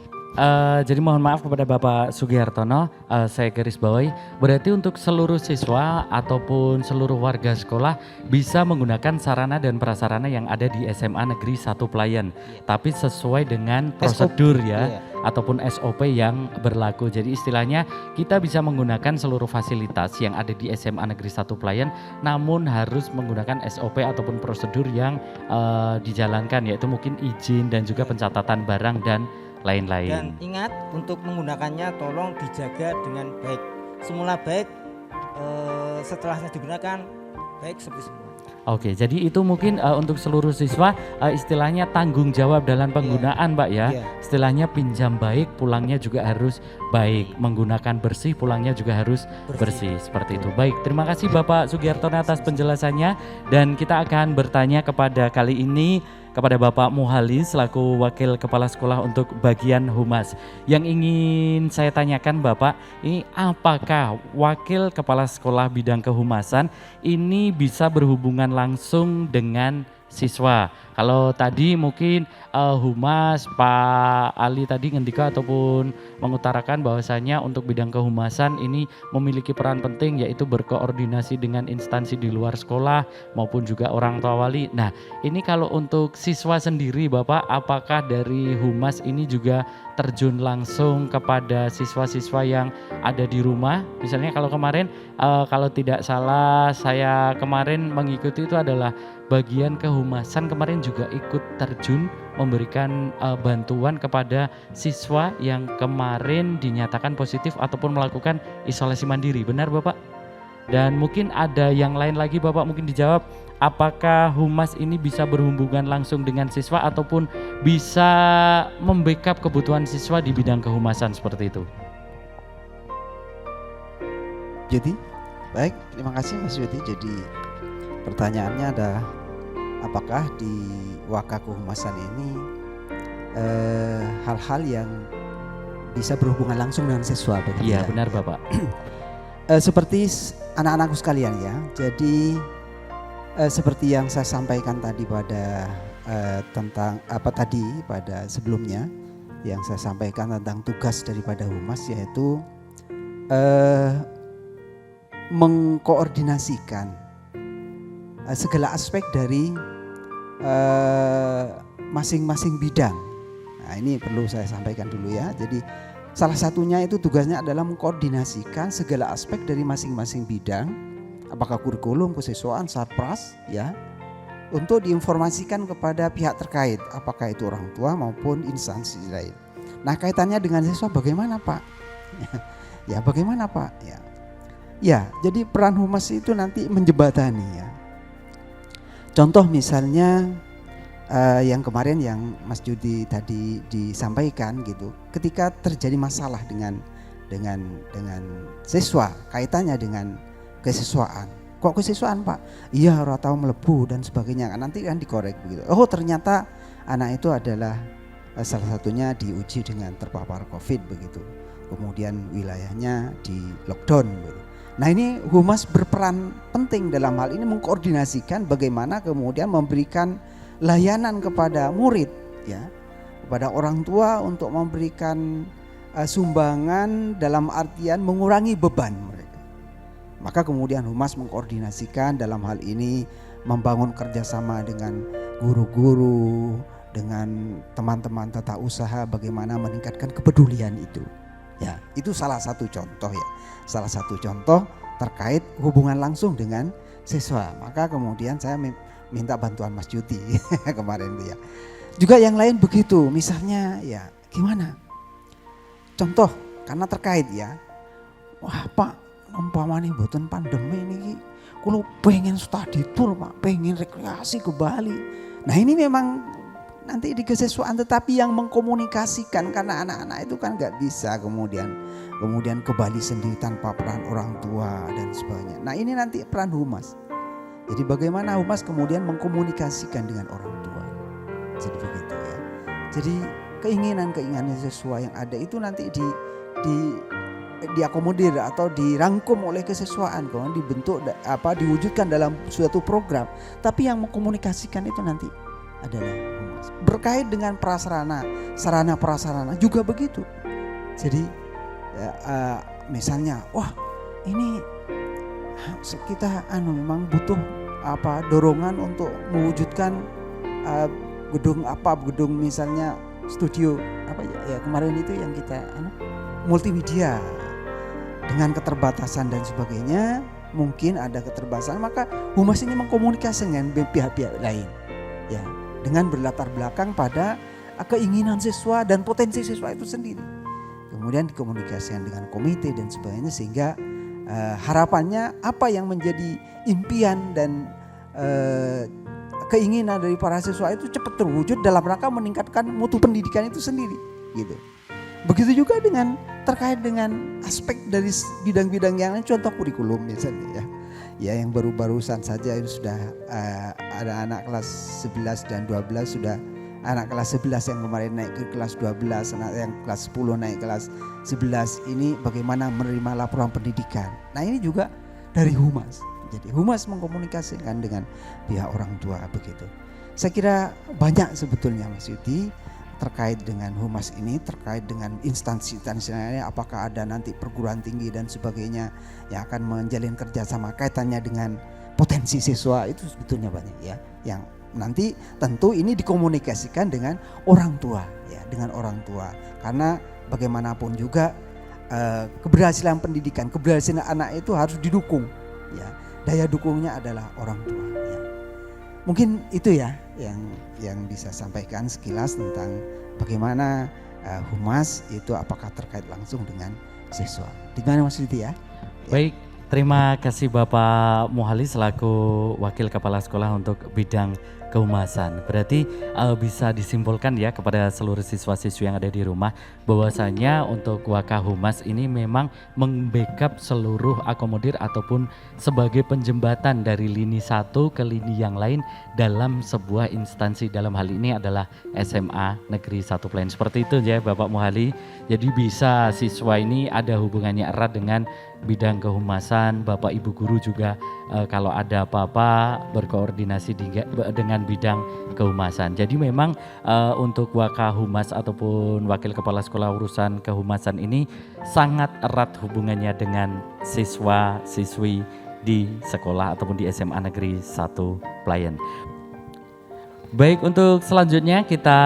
[SPEAKER 1] Jadi mohon maaf kepada Bapak Sugihartono, saya garis bawahi, berarti untuk seluruh siswa ataupun seluruh warga sekolah bisa menggunakan sarana dan prasarana yang ada di SMA Negeri 1 Playen, tapi sesuai dengan prosedur ya, ataupun SOP yang berlaku. Jadi istilahnya kita bisa menggunakan seluruh fasilitas yang ada di SMA Negeri 1 Playen, namun harus menggunakan SOP ataupun prosedur yang dijalankan, yaitu mungkin izin dan juga pencatatan barang dan lain-lain.
[SPEAKER 2] Dan ingat, untuk menggunakannya tolong dijaga dengan baik. Semula baik, setelahnya digunakan baik seperti semua.
[SPEAKER 1] Oke, jadi itu mungkin untuk seluruh siswa istilahnya tanggung jawab dalam penggunaan, Pak ya. Istilahnya pinjam baik, pulangnya juga harus baik. Menggunakan bersih, pulangnya juga harus bersih. Seperti itu. Baik, terima kasih Bapak Sugihartono atas penjelasannya. Dan kita akan bertanya kepada kali ini kepada Bapak Muhali selaku Wakil Kepala Sekolah untuk bagian Humas. Yang ingin saya tanyakan Bapak, ini apakah Wakil Kepala Sekolah bidang kehumasan ini bisa berhubungan langsung dengan siswa? Kalau tadi mungkin Humas Pak Ali tadi ngendika ataupun mengutarakan bahwasanya untuk bidang kehumasan ini memiliki peran penting, yaitu berkoordinasi dengan instansi di luar sekolah maupun juga orang tua wali. Nah, ini kalau untuk siswa sendiri Bapak, apakah dari Humas ini juga terjun langsung kepada siswa-siswa yang ada di rumah? Misalnya kalau kemarin kalau tidak salah saya kemarin mengikuti itu adalah bagian kehumasan, kemarin juga ikut terjun memberikan bantuan kepada siswa yang kemarin dinyatakan positif ataupun melakukan isolasi mandiri. Benar Bapak? Dan mungkin ada yang lain lagi Bapak mungkin dijawab, apakah humas ini bisa berhubungan langsung dengan siswa ataupun bisa membackup kebutuhan siswa di bidang kehumasan seperti itu?
[SPEAKER 3] Jadi, baik, terima kasih Mas Yudi. Jadi pertanyaannya adalah apakah di Waka Kehumasan ini hal-hal yang bisa berhubungan langsung dengan siswa begitu
[SPEAKER 1] Iya,
[SPEAKER 3] ya?
[SPEAKER 1] benar Bapak.
[SPEAKER 3] Seperti anak-anakku sekalian ya. Jadi seperti yang saya sampaikan tadi pada tentang apa tadi pada sebelumnya yang saya sampaikan tentang tugas daripada humas, yaitu mengkoordinasikan segala aspek dari masing-masing bidang. Nah, ini perlu saya sampaikan dulu ya. Jadi salah satunya itu tugasnya adalah mengkoordinasikan segala aspek dari masing-masing bidang, apakah kurikulum, kesiswaan, sarpras ya, untuk diinformasikan kepada pihak terkait, apakah itu orang tua maupun instansi lain. Nah, kaitannya dengan siswa bagaimana Pak? Ya bagaimana Pak? Ya, jadi peran humas itu nanti menjembatani ya. Contoh misalnya yang kemarin yang Mas Judi tadi disampaikan gitu, ketika terjadi masalah dengan siswa, kaitannya dengan kesiswaan. Kok kesiswaan Pak? Iya, ora tahu melebu dan sebagainya. Nanti kan dikorek begitu. Oh, ternyata anak itu adalah salah satunya diuji dengan terpapar COVID begitu. Kemudian wilayahnya di lockdown begitu. Nah, ini humas berperan penting dalam hal ini mengkoordinasikan bagaimana kemudian memberikan layanan kepada murid ya, kepada orang tua untuk memberikan sumbangan dalam artian mengurangi beban mereka. Maka kemudian humas mengkoordinasikan dalam hal ini membangun kerjasama dengan guru-guru, dengan teman-teman tata usaha bagaimana meningkatkan kepedulian itu. Ya, itu salah satu contoh ya. Salah satu contoh terkait hubungan langsung dengan siswa. Maka kemudian saya minta bantuan Mas Juti kemarin itu ya. Juga yang lain begitu. Misalnya ya gimana? Contoh karena terkait ya. Wah Pak, umpamane mboten pandemi niki kula pengen study tour Pak, pengen rekreasi ke Bali. Nah, ini memang nanti di kesiswaan, tetapi yang mengkomunikasikan karena anak-anak itu kan nggak bisa kemudian ke Bali sendiri tanpa peran orang tua dan sebagainya. Nah, ini nanti peran humas. Jadi bagaimana humas kemudian mengkomunikasikan dengan orang tua. Jadi begitu ya. Jadi keinginan siswa yang ada itu nanti diakomodir atau dirangkum oleh kesiswaan, kemudian dibentuk diwujudkan dalam suatu program. Tapi yang mengkomunikasikan itu nanti adalah humas. Berkait dengan prasarana, sarana prasarana juga begitu. Jadi misalnya, wah ini kita memang butuh dorongan untuk mewujudkan gedung misalnya studio kemarin itu yang kita multimedia dengan keterbatasan dan sebagainya, mungkin ada keterbatasan, maka humas ini mengkomunikasikan dengan pihak-pihak lain ya, dengan berlatar belakang pada keinginan siswa dan potensi siswa itu sendiri. Kemudian dikomunikasikan dengan komite dan sebagainya, sehingga harapannya apa yang menjadi impian dan keinginan dari para siswa itu cepat terwujud dalam rangka meningkatkan mutu pendidikan itu sendiri gitu. Begitu juga terkait dengan aspek dari bidang-bidang yang lain, contoh kurikulum misalnya ya yang barusan saja itu sudah ada anak kelas 11 dan 12, sudah anak kelas 11 yang kemarin naik ke kelas 12, anak yang kelas 10 naik kelas 11, ini bagaimana menerima laporan pendidikan. Nah, ini juga dari humas. Jadi humas mengkomunikasikan dengan pihak orang tua begitu. Saya kira banyak sebetulnya Mas Yudi terkait dengan humas ini, terkait dengan instansi-instansi lainnya, apakah ada nanti perguruan tinggi dan sebagainya yang akan menjalin kerjasama kaitannya dengan potensi siswa, itu sebetulnya banyak ya, yang nanti tentu ini dikomunikasikan dengan orang tua ya, dengan orang tua, karena bagaimanapun juga keberhasilan pendidikan, keberhasilan anak itu harus didukung ya, daya dukungnya adalah orang tua ya. Mungkin itu ya yang bisa sampaikan sekilas tentang bagaimana humas itu apakah terkait langsung dengan siswa. Di mana Mas Diti ya?
[SPEAKER 1] Baik, Terima kasih Bapak Muhali selaku Wakil Kepala Sekolah untuk bidang kehumasan. Berarti bisa disimpulkan ya kepada seluruh siswa-siswi yang ada di rumah bahwasanya untuk Wakahumas ini memang membackup seluruh akomodir ataupun sebagai penjembatan dari lini satu ke lini yang lain dalam sebuah instansi, dalam hal ini adalah SMA Negeri 1 Pelayan. Seperti itu ya Bapak Muhali. Jadi bisa siswa ini ada hubungannya erat dengan bidang kehumasan, Bapak Ibu guru juga kalau ada apa-apa berkoordinasi dengan bidang kehumasan. Jadi memang untuk Wakahumas ataupun Wakil Kepala Sekolah urusan kehumasan ini sangat erat hubungannya dengan siswa-siswi di sekolah ataupun di SMA Negeri 1 Pelayan. Baik, untuk selanjutnya kita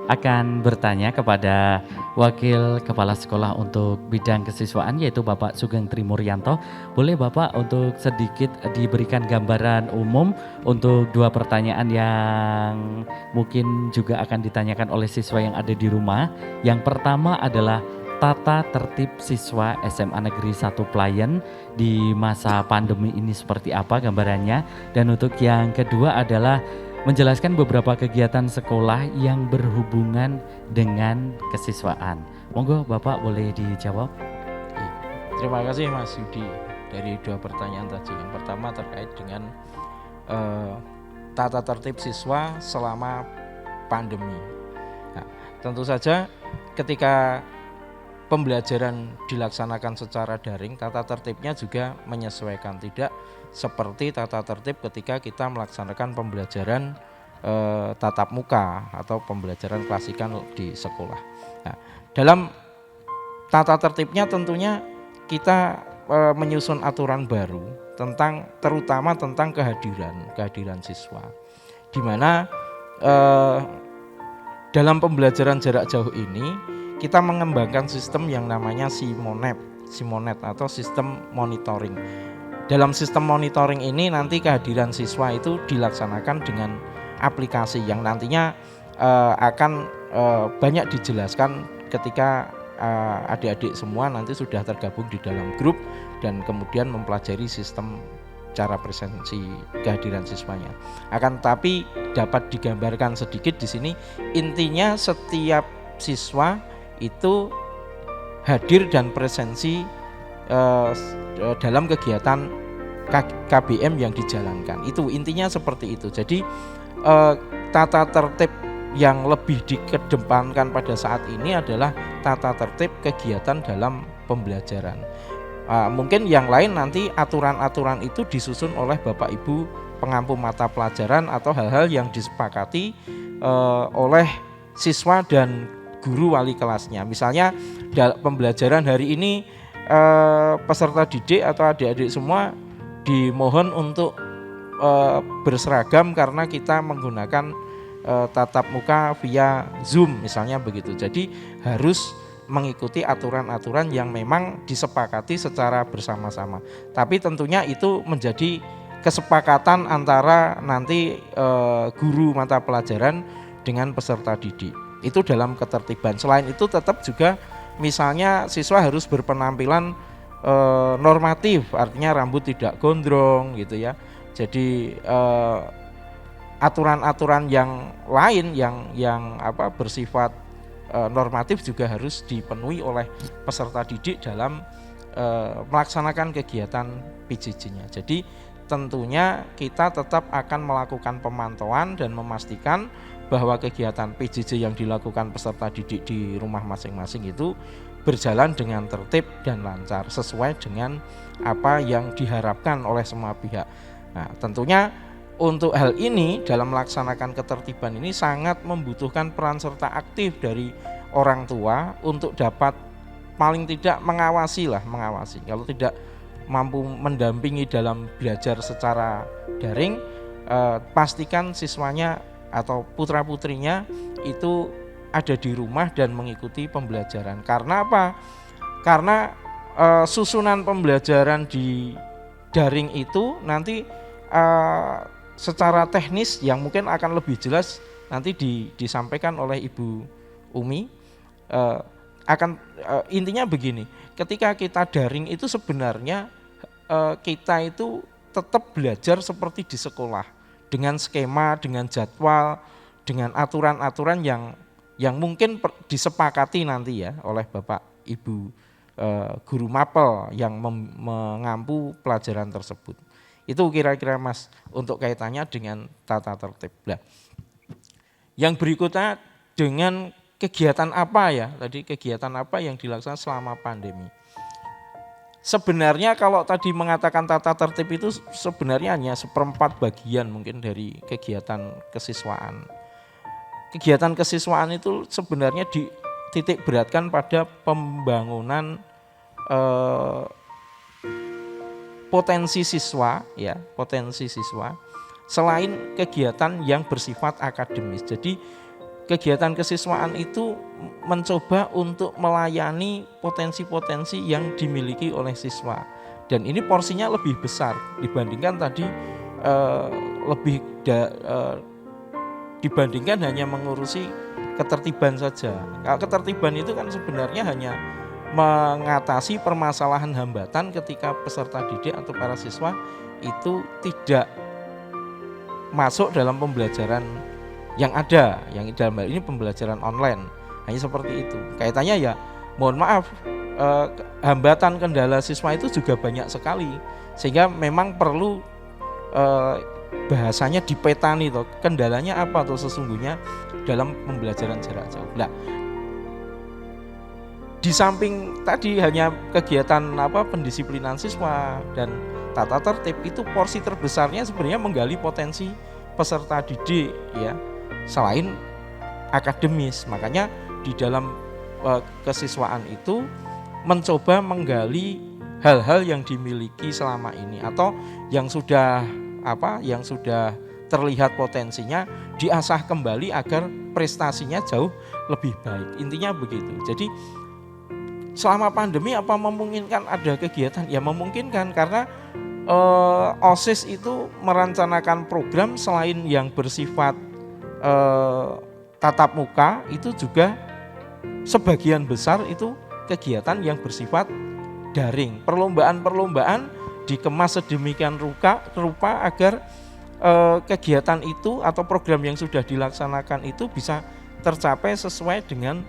[SPEAKER 1] akan bertanya kepada Wakil Kepala Sekolah untuk bidang kesiswaan yaitu Bapak Sugeng Trimuryanto. Boleh Bapak untuk sedikit diberikan gambaran umum untuk dua pertanyaan yang mungkin juga akan ditanyakan oleh siswa yang ada di rumah. Yang pertama adalah tata tertib siswa SMA Negeri 1 Pelayan di masa pandemi ini seperti apa gambarannya. Dan untuk yang kedua adalah menjelaskan beberapa kegiatan sekolah yang berhubungan dengan kesiswaan. Monggo Bapak boleh dijawab.
[SPEAKER 4] Terima kasih Mas Yudi dari dua pertanyaan tadi. Yang pertama terkait dengan tata tertib siswa selama pandemi. Nah, tentu saja ketika pembelajaran dilaksanakan secara daring, tata tertibnya juga menyesuaikan, tidak seperti tata tertib ketika kita melaksanakan pembelajaran tatap muka atau pembelajaran klasikal di sekolah. Nah, dalam tata tertibnya tentunya kita menyusun aturan baru terutama tentang kehadiran siswa, di mana dalam pembelajaran jarak jauh ini kita mengembangkan sistem yang namanya Simonet atau sistem monitoring. Dalam sistem monitoring ini nanti kehadiran siswa itu dilaksanakan dengan aplikasi yang nantinya akan banyak dijelaskan ketika adik-adik semua nanti sudah tergabung di dalam grup dan kemudian mempelajari sistem cara presensi kehadiran siswanya. Akan tetapi dapat digambarkan sedikit di sini, intinya setiap siswa itu hadir dan presensi dalam kegiatan KBM yang dijalankan. Itu intinya seperti itu. Jadi tata tertib yang lebih dikedepankan pada saat ini adalah tata tertib kegiatan dalam pembelajaran. Mungkin yang lain nanti aturan-aturan itu disusun oleh Bapak Ibu pengampu mata pelajaran atau hal-hal yang disepakati oleh siswa dan guru wali kelasnya. Misalnya pembelajaran hari ini peserta didik atau adik-adik semua dimohon untuk berseragam karena kita menggunakan tatap muka via Zoom misalnya begitu. Jadi harus mengikuti aturan-aturan yang memang disepakati secara bersama-sama. Tapi tentunya itu menjadi kesepakatan antara nanti guru mata pelajaran dengan peserta didik. Itu dalam ketertiban. Selain itu tetap juga misalnya siswa harus berpenampilan normatif, artinya rambut tidak gondrong gitu ya. Jadi aturan-aturan yang lain yang bersifat normatif juga harus dipenuhi oleh peserta didik dalam melaksanakan kegiatan PJJ-nya. Jadi tentunya kita tetap akan melakukan pemantauan dan memastikan bahwa kegiatan PJJ yang dilakukan peserta didik di rumah masing-masing itu berjalan dengan tertib dan lancar sesuai dengan apa yang diharapkan oleh semua pihak. Nah, tentunya untuk hal ini dalam melaksanakan ketertiban ini sangat membutuhkan peran serta aktif dari orang tua untuk dapat paling tidak mengawasi. Kalau tidak mampu mendampingi dalam belajar secara daring, pastikan siswanya atau putra-putrinya itu ada di rumah dan mengikuti pembelajaran. Karena apa? Karena susunan pembelajaran di daring itu nanti secara teknis yang mungkin akan lebih jelas nanti disampaikan oleh Ibu Umi. Intinya begini, ketika kita daring itu sebenarnya kita itu tetap belajar seperti di sekolah dengan skema, dengan jadwal, dengan aturan-aturan yang mungkin disepakati nanti ya oleh Bapak Ibu guru mapel yang mengampu pelajaran tersebut. Itu kira-kira Mas untuk kaitannya dengan tata tertib. Nah, yang berikutnya dengan kegiatan apa ya? Tadi kegiatan apa yang dilaksanakan selama pandemi? Sebenarnya kalau tadi mengatakan tata tertib itu sebenarnya hanya 1/4 bagian mungkin dari kegiatan kesiswaan. Kegiatan kesiswaan itu sebenarnya dititik beratkan pada pembangunan potensi siswa ya, potensi siswa selain kegiatan yang bersifat akademis. Jadi kegiatan kesiswaan itu mencoba untuk melayani potensi-potensi yang dimiliki oleh siswa, dan ini porsinya lebih besar dibandingkan tadi dibandingkan hanya mengurusi ketertiban saja. Kalau ketertiban itu kan sebenarnya hanya mengatasi permasalahan hambatan ketika peserta didik atau para siswa itu tidak masuk dalam pembelajaran yang ada, yang dalam hal ini pembelajaran online, hanya seperti itu. Kaitannya ya, mohon maaf, hambatan kendala siswa itu juga banyak sekali, sehingga memang perlu bahasanya dipetani toh, kendalanya apa tuh sesungguhnya dalam pembelajaran jarak jauh. Nah, di samping tadi hanya kegiatan pendisiplinan siswa dan tata tertib, itu porsi terbesarnya sebenarnya menggali potensi peserta didik ya, selain akademis. Makanya di dalam kesiswaan itu mencoba menggali hal-hal yang dimiliki selama ini atau yang sudah terlihat potensinya, diasah kembali agar prestasinya jauh lebih baik. Intinya begitu. Jadi selama pandemi apa memungkinkan ada kegiatan? Ya memungkinkan, karena OSIS itu merencanakan program selain yang bersifat tatap muka, itu juga sebagian besar itu kegiatan yang bersifat daring. Perlombaan-perlombaan dikemas sedemikian rupa agar kegiatan itu atau program yang sudah dilaksanakan itu bisa tercapai sesuai dengan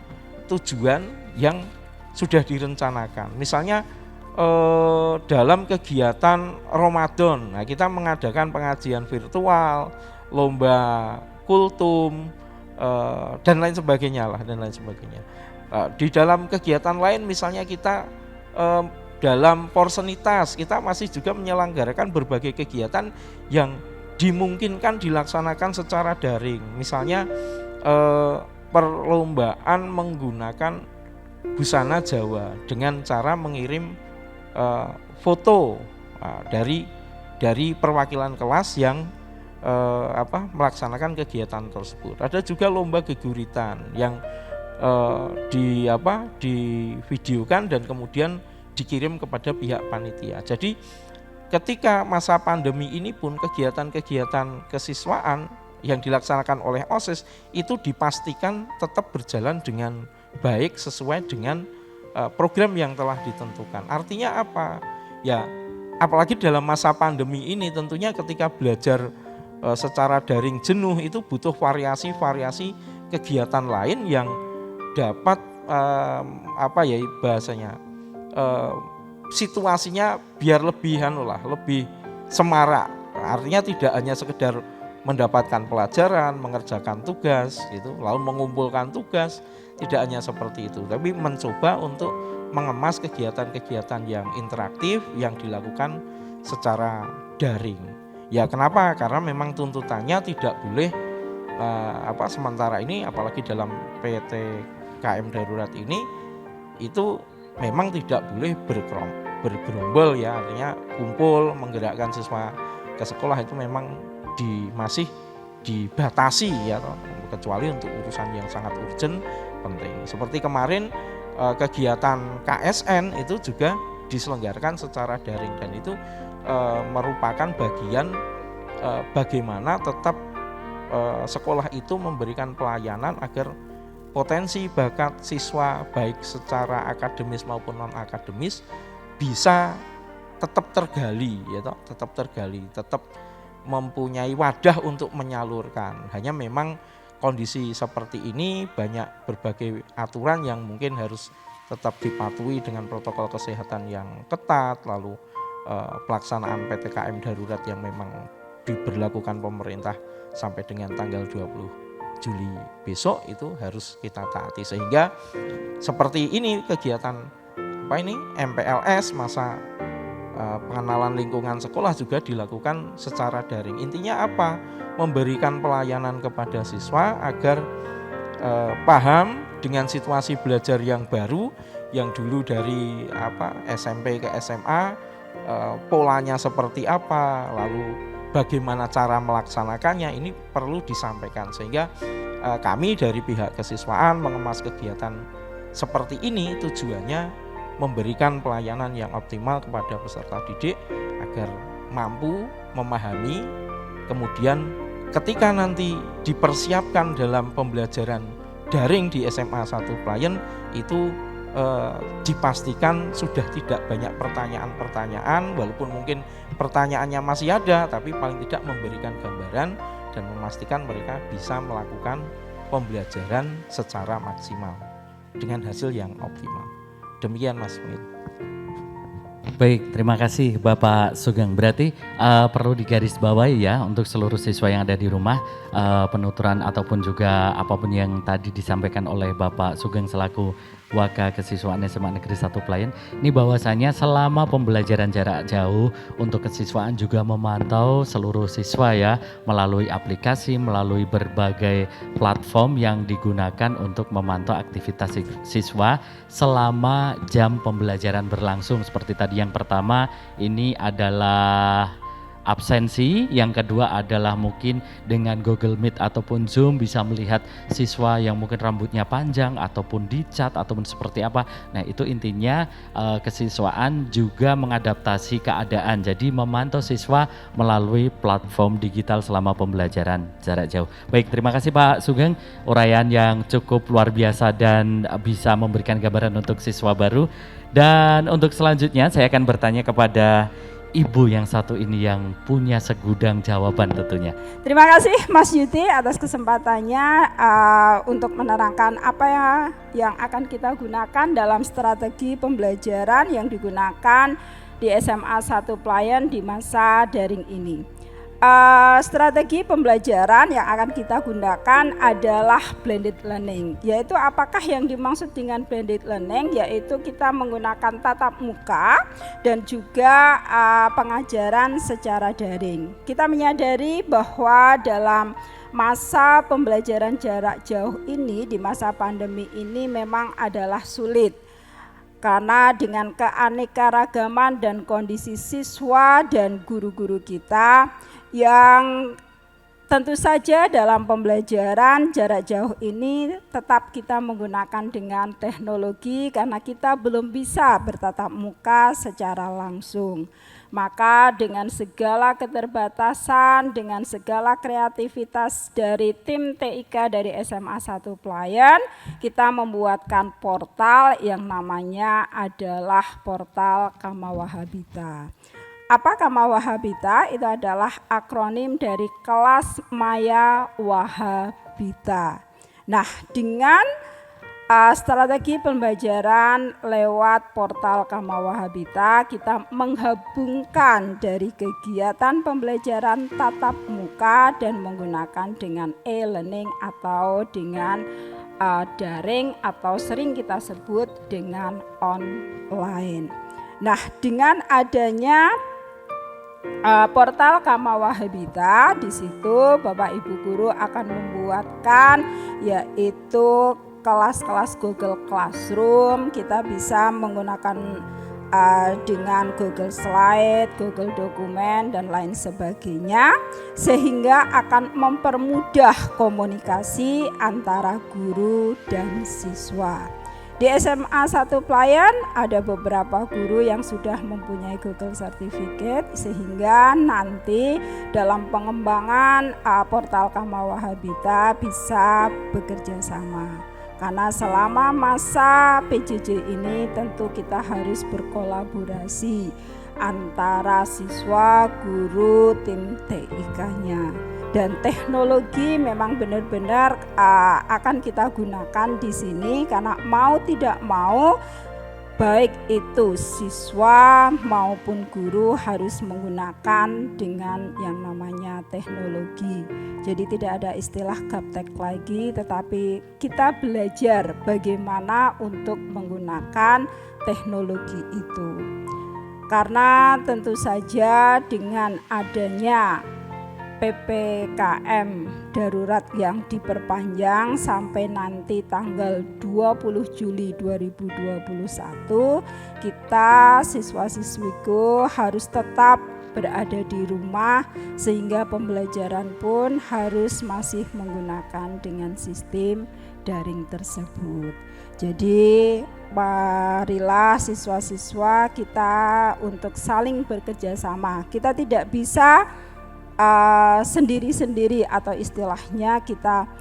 [SPEAKER 4] tujuan yang sudah direncanakan. Misalnya dalam kegiatan Ramadan, nah kita mengadakan pengajian virtual, lomba kultum, dan lain sebagainya. Di dalam kegiatan lain misalnya kita dalam Porsenitas kita masih juga menyelenggarakan berbagai kegiatan yang dimungkinkan dilaksanakan secara daring. Misalnya perlombaan menggunakan busana Jawa dengan cara mengirim foto dari perwakilan kelas yang melaksanakan kegiatan tersebut. Ada juga lomba geguritan yang divideokan dan kemudian dikirim kepada pihak panitia. Jadi ketika masa pandemi ini pun kegiatan-kegiatan kesiswaan yang dilaksanakan oleh OSIS itu dipastikan tetap berjalan dengan baik sesuai dengan program yang telah ditentukan. Artinya apa? Ya, apalagi dalam masa pandemi ini tentunya ketika belajar secara daring jenuh itu butuh variasi-variasi kegiatan lain yang dapat situasinya biar lebih lebih semarak. Artinya tidak hanya sekedar mendapatkan pelajaran, mengerjakan tugas gitu, lalu mengumpulkan tugas, tidak hanya seperti itu, tapi mencoba untuk mengemas kegiatan-kegiatan yang interaktif yang dilakukan secara daring. Ya kenapa? Karena memang tuntutannya tidak boleh sementara ini, apalagi dalam PTKM darurat ini, itu memang tidak boleh bergerombol ya, artinya kumpul menggerakkan siswa ke sekolah itu memang masih dibatasi ya, kecuali untuk urusan yang sangat urgent penting. Seperti kemarin kegiatan KSN itu juga diselenggarakan secara daring, dan itu merupakan bagian bagaimana tetap sekolah itu memberikan pelayanan agar potensi bakat siswa baik secara akademis maupun non akademis bisa tetap tergali, ya toh, tetap mempunyai wadah untuk menyalurkan. Hanya memang kondisi seperti ini banyak berbagai aturan yang mungkin harus tetap dipatuhi dengan protokol kesehatan yang ketat, lalu pelaksanaan PPKM darurat yang memang diberlakukan pemerintah sampai dengan tanggal 20 Juli besok itu harus kita taati, sehingga seperti ini kegiatan MPLS masa pengenalan lingkungan sekolah juga dilakukan secara daring. Intinya apa? Memberikan pelayanan kepada siswa agar paham dengan situasi belajar yang baru, yang dulu dari SMP ke SMA, polanya seperti apa, lalu bagaimana cara melaksanakannya, ini perlu disampaikan, sehingga kami dari pihak kesiswaan mengemas kegiatan seperti ini tujuannya memberikan pelayanan yang optimal kepada peserta didik agar mampu memahami, kemudian ketika nanti dipersiapkan dalam pembelajaran daring di SMA 1 Playen itu dipastikan sudah tidak banyak pertanyaan-pertanyaan, walaupun mungkin pertanyaannya masih ada, tapi paling tidak memberikan gambaran dan memastikan mereka bisa melakukan pembelajaran secara maksimal dengan hasil yang optimal. Demikian Mas Mit.
[SPEAKER 1] Baik, terima kasih Bapak Sugeng. Berarti perlu digarisbawahi ya untuk seluruh siswa yang ada di rumah, penuturan ataupun juga apapun yang tadi disampaikan oleh Bapak Sugeng selaku Waka Kesiswaan SMA Negeri 1 Playen, ini bahwasanya selama pembelajaran jarak jauh untuk kesiswaan juga memantau seluruh siswa ya melalui aplikasi, melalui berbagai platform yang digunakan untuk memantau aktivitas siswa selama jam pembelajaran berlangsung. Seperti tadi yang pertama ini adalah absensi, yang kedua adalah mungkin dengan Google Meet ataupun Zoom bisa melihat siswa yang mungkin rambutnya panjang ataupun dicat ataupun seperti apa. Nah itu intinya kesiswaan juga mengadaptasi keadaan, jadi memantau siswa melalui platform digital selama pembelajaran jarak jauh. Baik, terima kasih Pak Sugeng, uraian yang cukup luar biasa dan bisa memberikan gambaran untuk siswa baru. Dan untuk selanjutnya saya akan bertanya kepada Ibu yang satu ini yang punya segudang jawaban tentunya.
[SPEAKER 5] Terima kasih Mas Yudi atas kesempatannya untuk menerangkan apa yang akan kita gunakan dalam strategi pembelajaran yang digunakan di SMA 1 Playen di masa daring ini. Strategi pembelajaran yang akan kita gunakan adalah blended learning, yaitu apakah yang dimaksud dengan blended learning, yaitu kita menggunakan tatap muka dan juga pengajaran secara daring. Kita menyadari bahwa dalam masa pembelajaran jarak jauh ini, di masa pandemi ini memang adalah sulit. Karena dengan keanekaragaman dan kondisi siswa dan guru-guru kita yang tentu saja dalam pembelajaran jarak jauh ini tetap kita menggunakan dengan teknologi karena kita belum bisa bertatap muka secara langsung. Maka dengan segala keterbatasan, dengan segala kreativitas dari tim TIK dari SMA 1 Playen, kita membuatkan portal yang namanya adalah portal Kamawahabita. Apa Kamawahabita? Itu adalah akronim dari Kelas Maya Wahabita. Nah, dengan strategi pembelajaran lewat portal Kamawahabita, kita menghubungkan dari kegiatan pembelajaran tatap muka dan menggunakan dengan e-learning atau dengan daring atau sering kita sebut dengan online. Nah, dengan adanya portal Kamawahabita, di situ Bapak Ibu guru akan membuatkan yaitu kelas-kelas Google Classroom. Kita bisa menggunakan dengan Google Slide, Google Dokumen dan lain sebagainya, sehingga akan mempermudah komunikasi antara guru dan siswa. Di SMA 1 Playen ada beberapa guru yang sudah mempunyai Google Certificate, sehingga nanti dalam pengembangan portal Kamawahabita bisa bekerja sama. Karena selama masa PJJ ini tentu kita harus berkolaborasi antara siswa, guru, tim TIK-nya. Dan teknologi memang benar-benar akan kita gunakan di sini karena mau tidak mau baik itu siswa maupun guru harus menggunakan dengan yang namanya teknologi. Jadi tidak ada istilah gaptek lagi, tetapi kita belajar bagaimana untuk menggunakan teknologi itu. Karena tentu saja dengan adanya PPKM darurat yang diperpanjang sampai nanti tanggal 20 Juli 2021, kita siswa-siswiku harus tetap berada di rumah sehingga pembelajaran pun harus masih menggunakan dengan sistem daring tersebut. Jadi marilah siswa-siswa kita untuk saling bekerja sama. Kita tidak bisa sendiri-sendiri atau istilahnya kita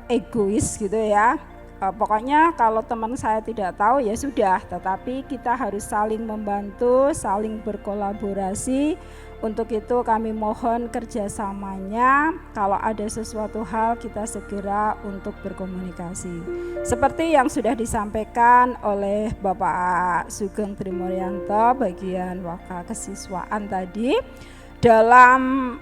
[SPEAKER 5] egois gitu ya. Pokoknya kalau teman saya tidak tahu ya sudah, tetapi kita harus saling membantu, saling berkolaborasi. Untuk itu kami mohon kerjasamanya, kalau ada sesuatu hal kita segera untuk berkomunikasi. Seperti yang sudah disampaikan oleh Bapak Sugeng Trimuryanto bagian Waka Kesiswaan tadi, dalam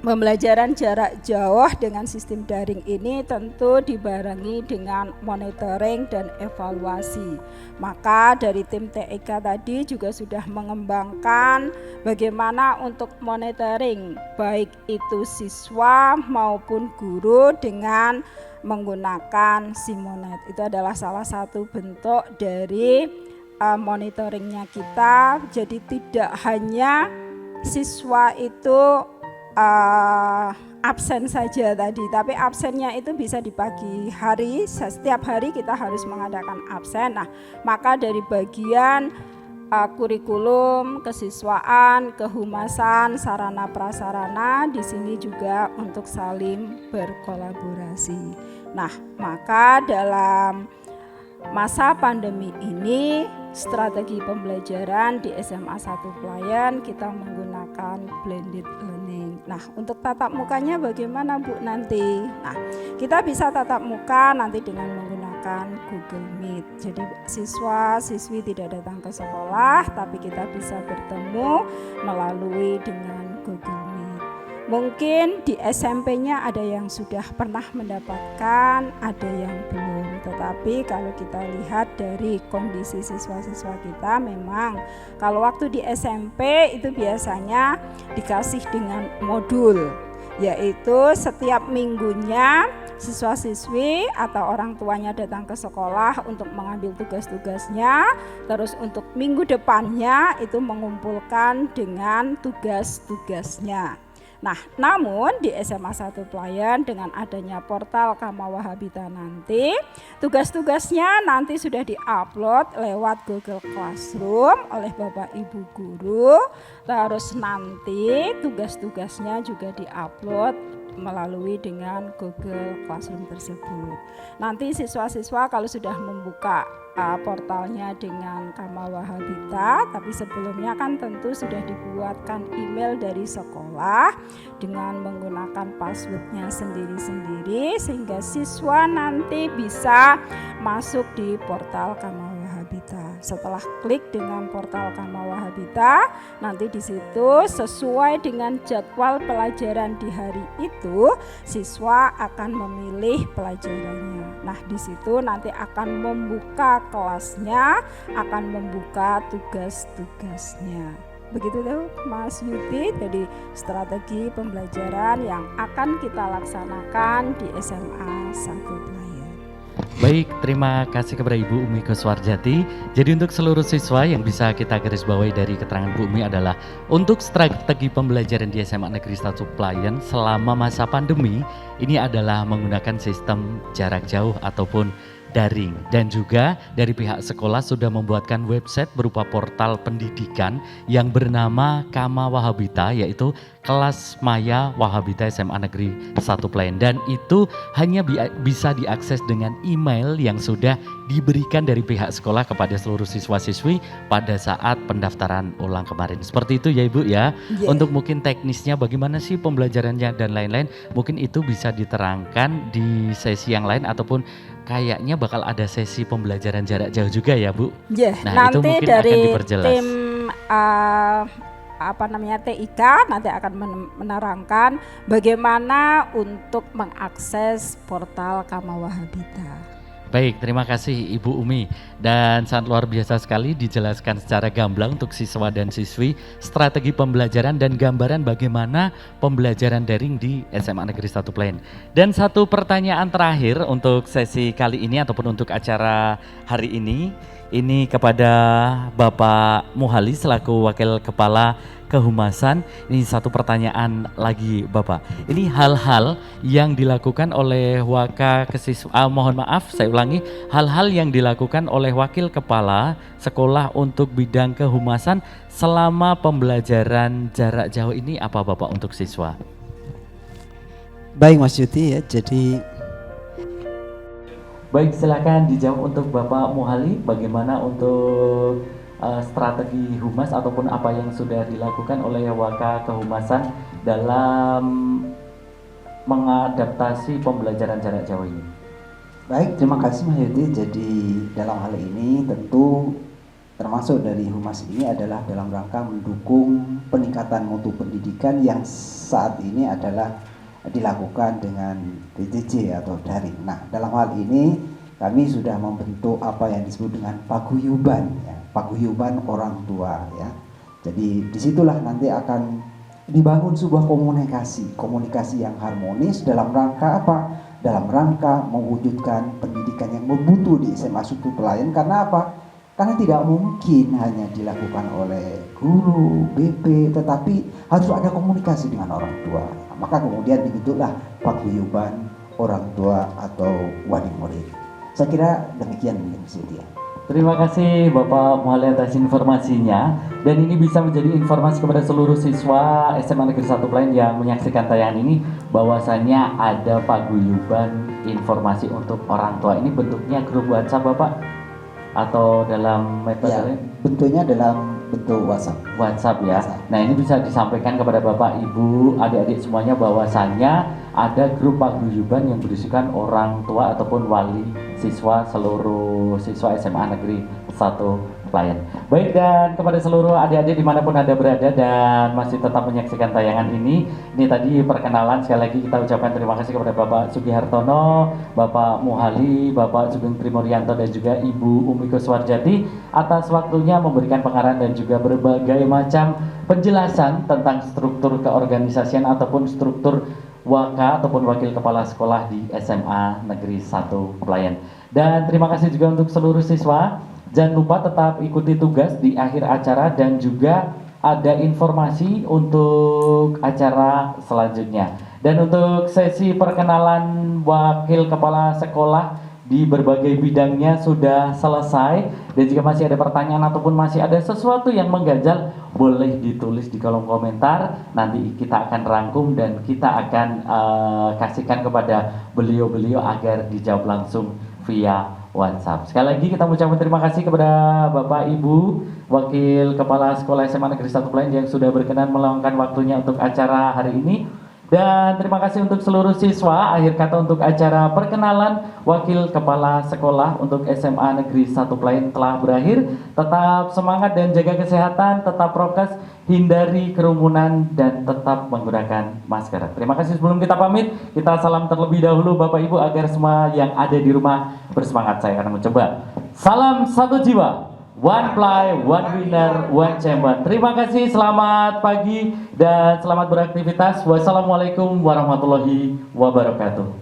[SPEAKER 5] pembelajaran jarak jauh dengan sistem daring ini tentu dibarengi dengan monitoring dan evaluasi. Maka dari tim TIK tadi juga sudah mengembangkan bagaimana untuk monitoring baik itu siswa maupun guru dengan menggunakan Simonet. Itu adalah salah satu bentuk dari monitoringnya kita. Jadi tidak hanya siswa itu absen saja tadi, tapi absennya itu bisa di pagi hari. Setiap hari kita harus mengadakan absen. Nah, maka dari bagian kurikulum, kesiswaan, kehumasan, sarana prasarana di sini juga untuk saling berkolaborasi. Nah, maka dalam masa pandemi ini strategi pembelajaran di SMA 1 Pelayan kita menggunakan blended learning. Nah, untuk tatap mukanya bagaimana Bu nanti? Nah, kita bisa tatap muka nanti dengan menggunakan Google Meet. Jadi siswa-siswi tidak datang ke sekolah, tapi kita bisa bertemu melalui dengan Google Meet. Mungkin di SMP-nya ada yang sudah pernah mendapatkan, ada yang belum. Tetapi kalau kita lihat dari kondisi siswa-siswa kita, memang kalau waktu di SMP itu biasanya dikasih dengan modul, yaitu setiap minggunya siswa-siswi atau orang tuanya datang ke sekolah untuk mengambil tugas-tugasnya, terus untuk minggu depannya itu mengumpulkan dengan tugas-tugasnya. Nah, namun di SMA 1 Pelayan dengan adanya portal Kamawahabita nanti, tugas-tugasnya nanti sudah diupload lewat Google Classroom oleh Bapak Ibu Guru, terus nanti tugas-tugasnya juga diupload melalui dengan Google Classroom tersebut. Nanti siswa-siswa kalau sudah membuka portalnya dengan Kamawahabita, tapi sebelumnya kan tentu sudah dibuatkan email dari sekolah dengan menggunakan passwordnya sendiri-sendiri sehingga siswa nanti bisa masuk di portal Kamawahabita. Setelah klik dengan portal Kamawahabita, nanti di situ sesuai dengan jadwal pelajaran di hari itu, siswa akan memilih pelajarannya. Nah, di situ nanti akan membuka kelasnya, akan membuka tugas-tugasnya. Begitu tuh Mas Yuti, jadi strategi pembelajaran yang akan kita laksanakan di SMA 1 Pelayan.
[SPEAKER 1] Baik, terima kasih kepada Ibu Umi Kuswarjati. Jadi untuk seluruh siswa yang bisa kita garis bawahi dari keterangan Bu Umi adalah untuk strategi pembelajaran di SMA Negeri 1 Pelayan selama masa pandemi ini adalah menggunakan sistem jarak jauh ataupun daring. Dan juga dari pihak sekolah sudah membuatkan website berupa portal pendidikan yang bernama Kama Wahabita, yaitu Kelas Maya Wahabita SMA Negeri 1 Pelayan. Dan itu hanya bisa diakses dengan email yang sudah diberikan dari pihak sekolah kepada seluruh siswa-siswi pada saat pendaftaran ulang kemarin. Seperti itu ya Ibu ya.
[SPEAKER 5] Yeah.
[SPEAKER 1] Untuk mungkin teknisnya bagaimana sih pembelajarannya dan lain-lain, mungkin itu bisa diterangkan di sesi yang lain ataupun kayaknya bakal ada sesi pembelajaran jarak jauh juga ya Bu.
[SPEAKER 5] Yeah.
[SPEAKER 1] Nah, itu
[SPEAKER 5] Nanti
[SPEAKER 1] mungkin
[SPEAKER 5] dari
[SPEAKER 1] akan diperjelas.
[SPEAKER 5] tim TIK nanti akan menerangkan bagaimana untuk mengakses portal Kama Wahabita.
[SPEAKER 1] Baik, terima kasih Ibu Umi, dan sangat luar biasa sekali dijelaskan secara gamblang untuk siswa dan siswi strategi pembelajaran dan gambaran bagaimana pembelajaran daring di SMA Negeri 1 Pelayan. Dan satu pertanyaan terakhir untuk sesi kali ini ataupun untuk acara hari ini kepada Bapak Muhali selaku Wakil Kepala Kehumasan. Ini satu pertanyaan lagi Bapak. Ini hal-hal yang dilakukan oleh mohon maaf saya ulangi, hal-hal yang dilakukan oleh Wakil Kepala Sekolah untuk bidang kehumasan selama pembelajaran jarak jauh ini apa Bapak untuk siswa?
[SPEAKER 3] Baik Mas Yuti ya, jadi
[SPEAKER 1] Baik, silakan dijawab untuk Bapak Muhali, bagaimana untuk strategi humas ataupun apa yang sudah dilakukan oleh Waka Kehumasan dalam mengadaptasi pembelajaran jarak jauh ini.
[SPEAKER 3] baik, terima kasih Mas Yuti. Jadi dalam hal ini tentu termasuk dari humas ini adalah dalam rangka mendukung peningkatan mutu pendidikan yang saat ini adalah dilakukan dengan PJJ atau daring. Nah, dalam hal ini kami sudah membentuk apa yang disebut dengan paguyuban, ya, paguyuban orang tua, ya. Jadi disitulah nanti akan dibangun sebuah komunikasi yang harmonis dalam rangka apa? Dalam rangka mewujudkan pendidikan yang bermutu di SMA 1 Pelayan. Karena apa? Karena tidak mungkin hanya dilakukan oleh guru, BP, tetapi harus ada komunikasi dengan orang tua. Maka kemudian dibentuklah paguyuban orang tua atau wali murid. Saya kira demikian Sintia.
[SPEAKER 1] Terima kasih Bapak Muhali atas informasinya, dan ini bisa menjadi informasi kepada seluruh siswa SMA Negeri 1 Pelayan yang menyaksikan tayangan ini bahwasannya ada paguyuban informasi untuk orang tua. Ini bentuknya grup WhatsApp Bapak atau dalam metode
[SPEAKER 3] Ya, bentuknya dalam bentuk
[SPEAKER 1] WhatsApp ya.
[SPEAKER 3] WhatsApp.
[SPEAKER 1] Nah, ini bisa disampaikan kepada Bapak, Ibu, adik-adik semuanya bahwasannya ada grup paguyuban yang berisikan orang tua ataupun wali siswa seluruh siswa SMA Negeri 1 Pelayan. Baik, dan kepada seluruh adik-adik dimanapun Anda berada dan masih tetap menyaksikan tayangan ini tadi perkenalan. Sekali lagi kita ucapkan terima kasih kepada Bapak Sugihartono, Bapak Muhali, Bapak Sugeng Trimuryanto dan juga Ibu Umi Kuswarjati atas waktunya memberikan pengarahan dan juga berbagai macam penjelasan tentang struktur keorganisasian ataupun struktur Waka ataupun Wakil Kepala Sekolah di SMA Negeri 1 Pelayan. Dan terima kasih juga untuk seluruh siswa. Jangan lupa tetap ikuti tugas di akhir acara dan juga ada informasi untuk acara selanjutnya. Dan untuk sesi perkenalan Wakil Kepala Sekolah di berbagai bidangnya sudah selesai. Dan jika masih ada pertanyaan ataupun masih ada sesuatu yang mengganjal, boleh ditulis di kolom komentar. Nanti kita akan rangkum dan kita akan kasihkan kepada beliau-beliau agar dijawab langsung via WhatsApp. Sekali lagi kita mengucapkan terima kasih kepada Bapak Ibu Wakil Kepala Sekolah SMA Negeri 1 Pelayan yang sudah berkenan meluangkan waktunya untuk acara hari ini. Dan terima kasih untuk seluruh siswa. Akhir kata untuk acara perkenalan Wakil Kepala Sekolah untuk SMA Negeri 1 Pelayan telah berakhir. Tetap semangat dan jaga kesehatan, tetap prokes, hindari kerumunan dan tetap menggunakan masker. Terima kasih. Sebelum kita pamit, kita salam terlebih dahulu Bapak Ibu agar semua yang ada di rumah bersemangat. Saya akan mencoba. Salam satu jiwa. One Ply, One Winner, One Champion. Terima kasih, selamat pagi dan selamat beraktivitas. Wassalamualaikum warahmatullahi wabarakatuh.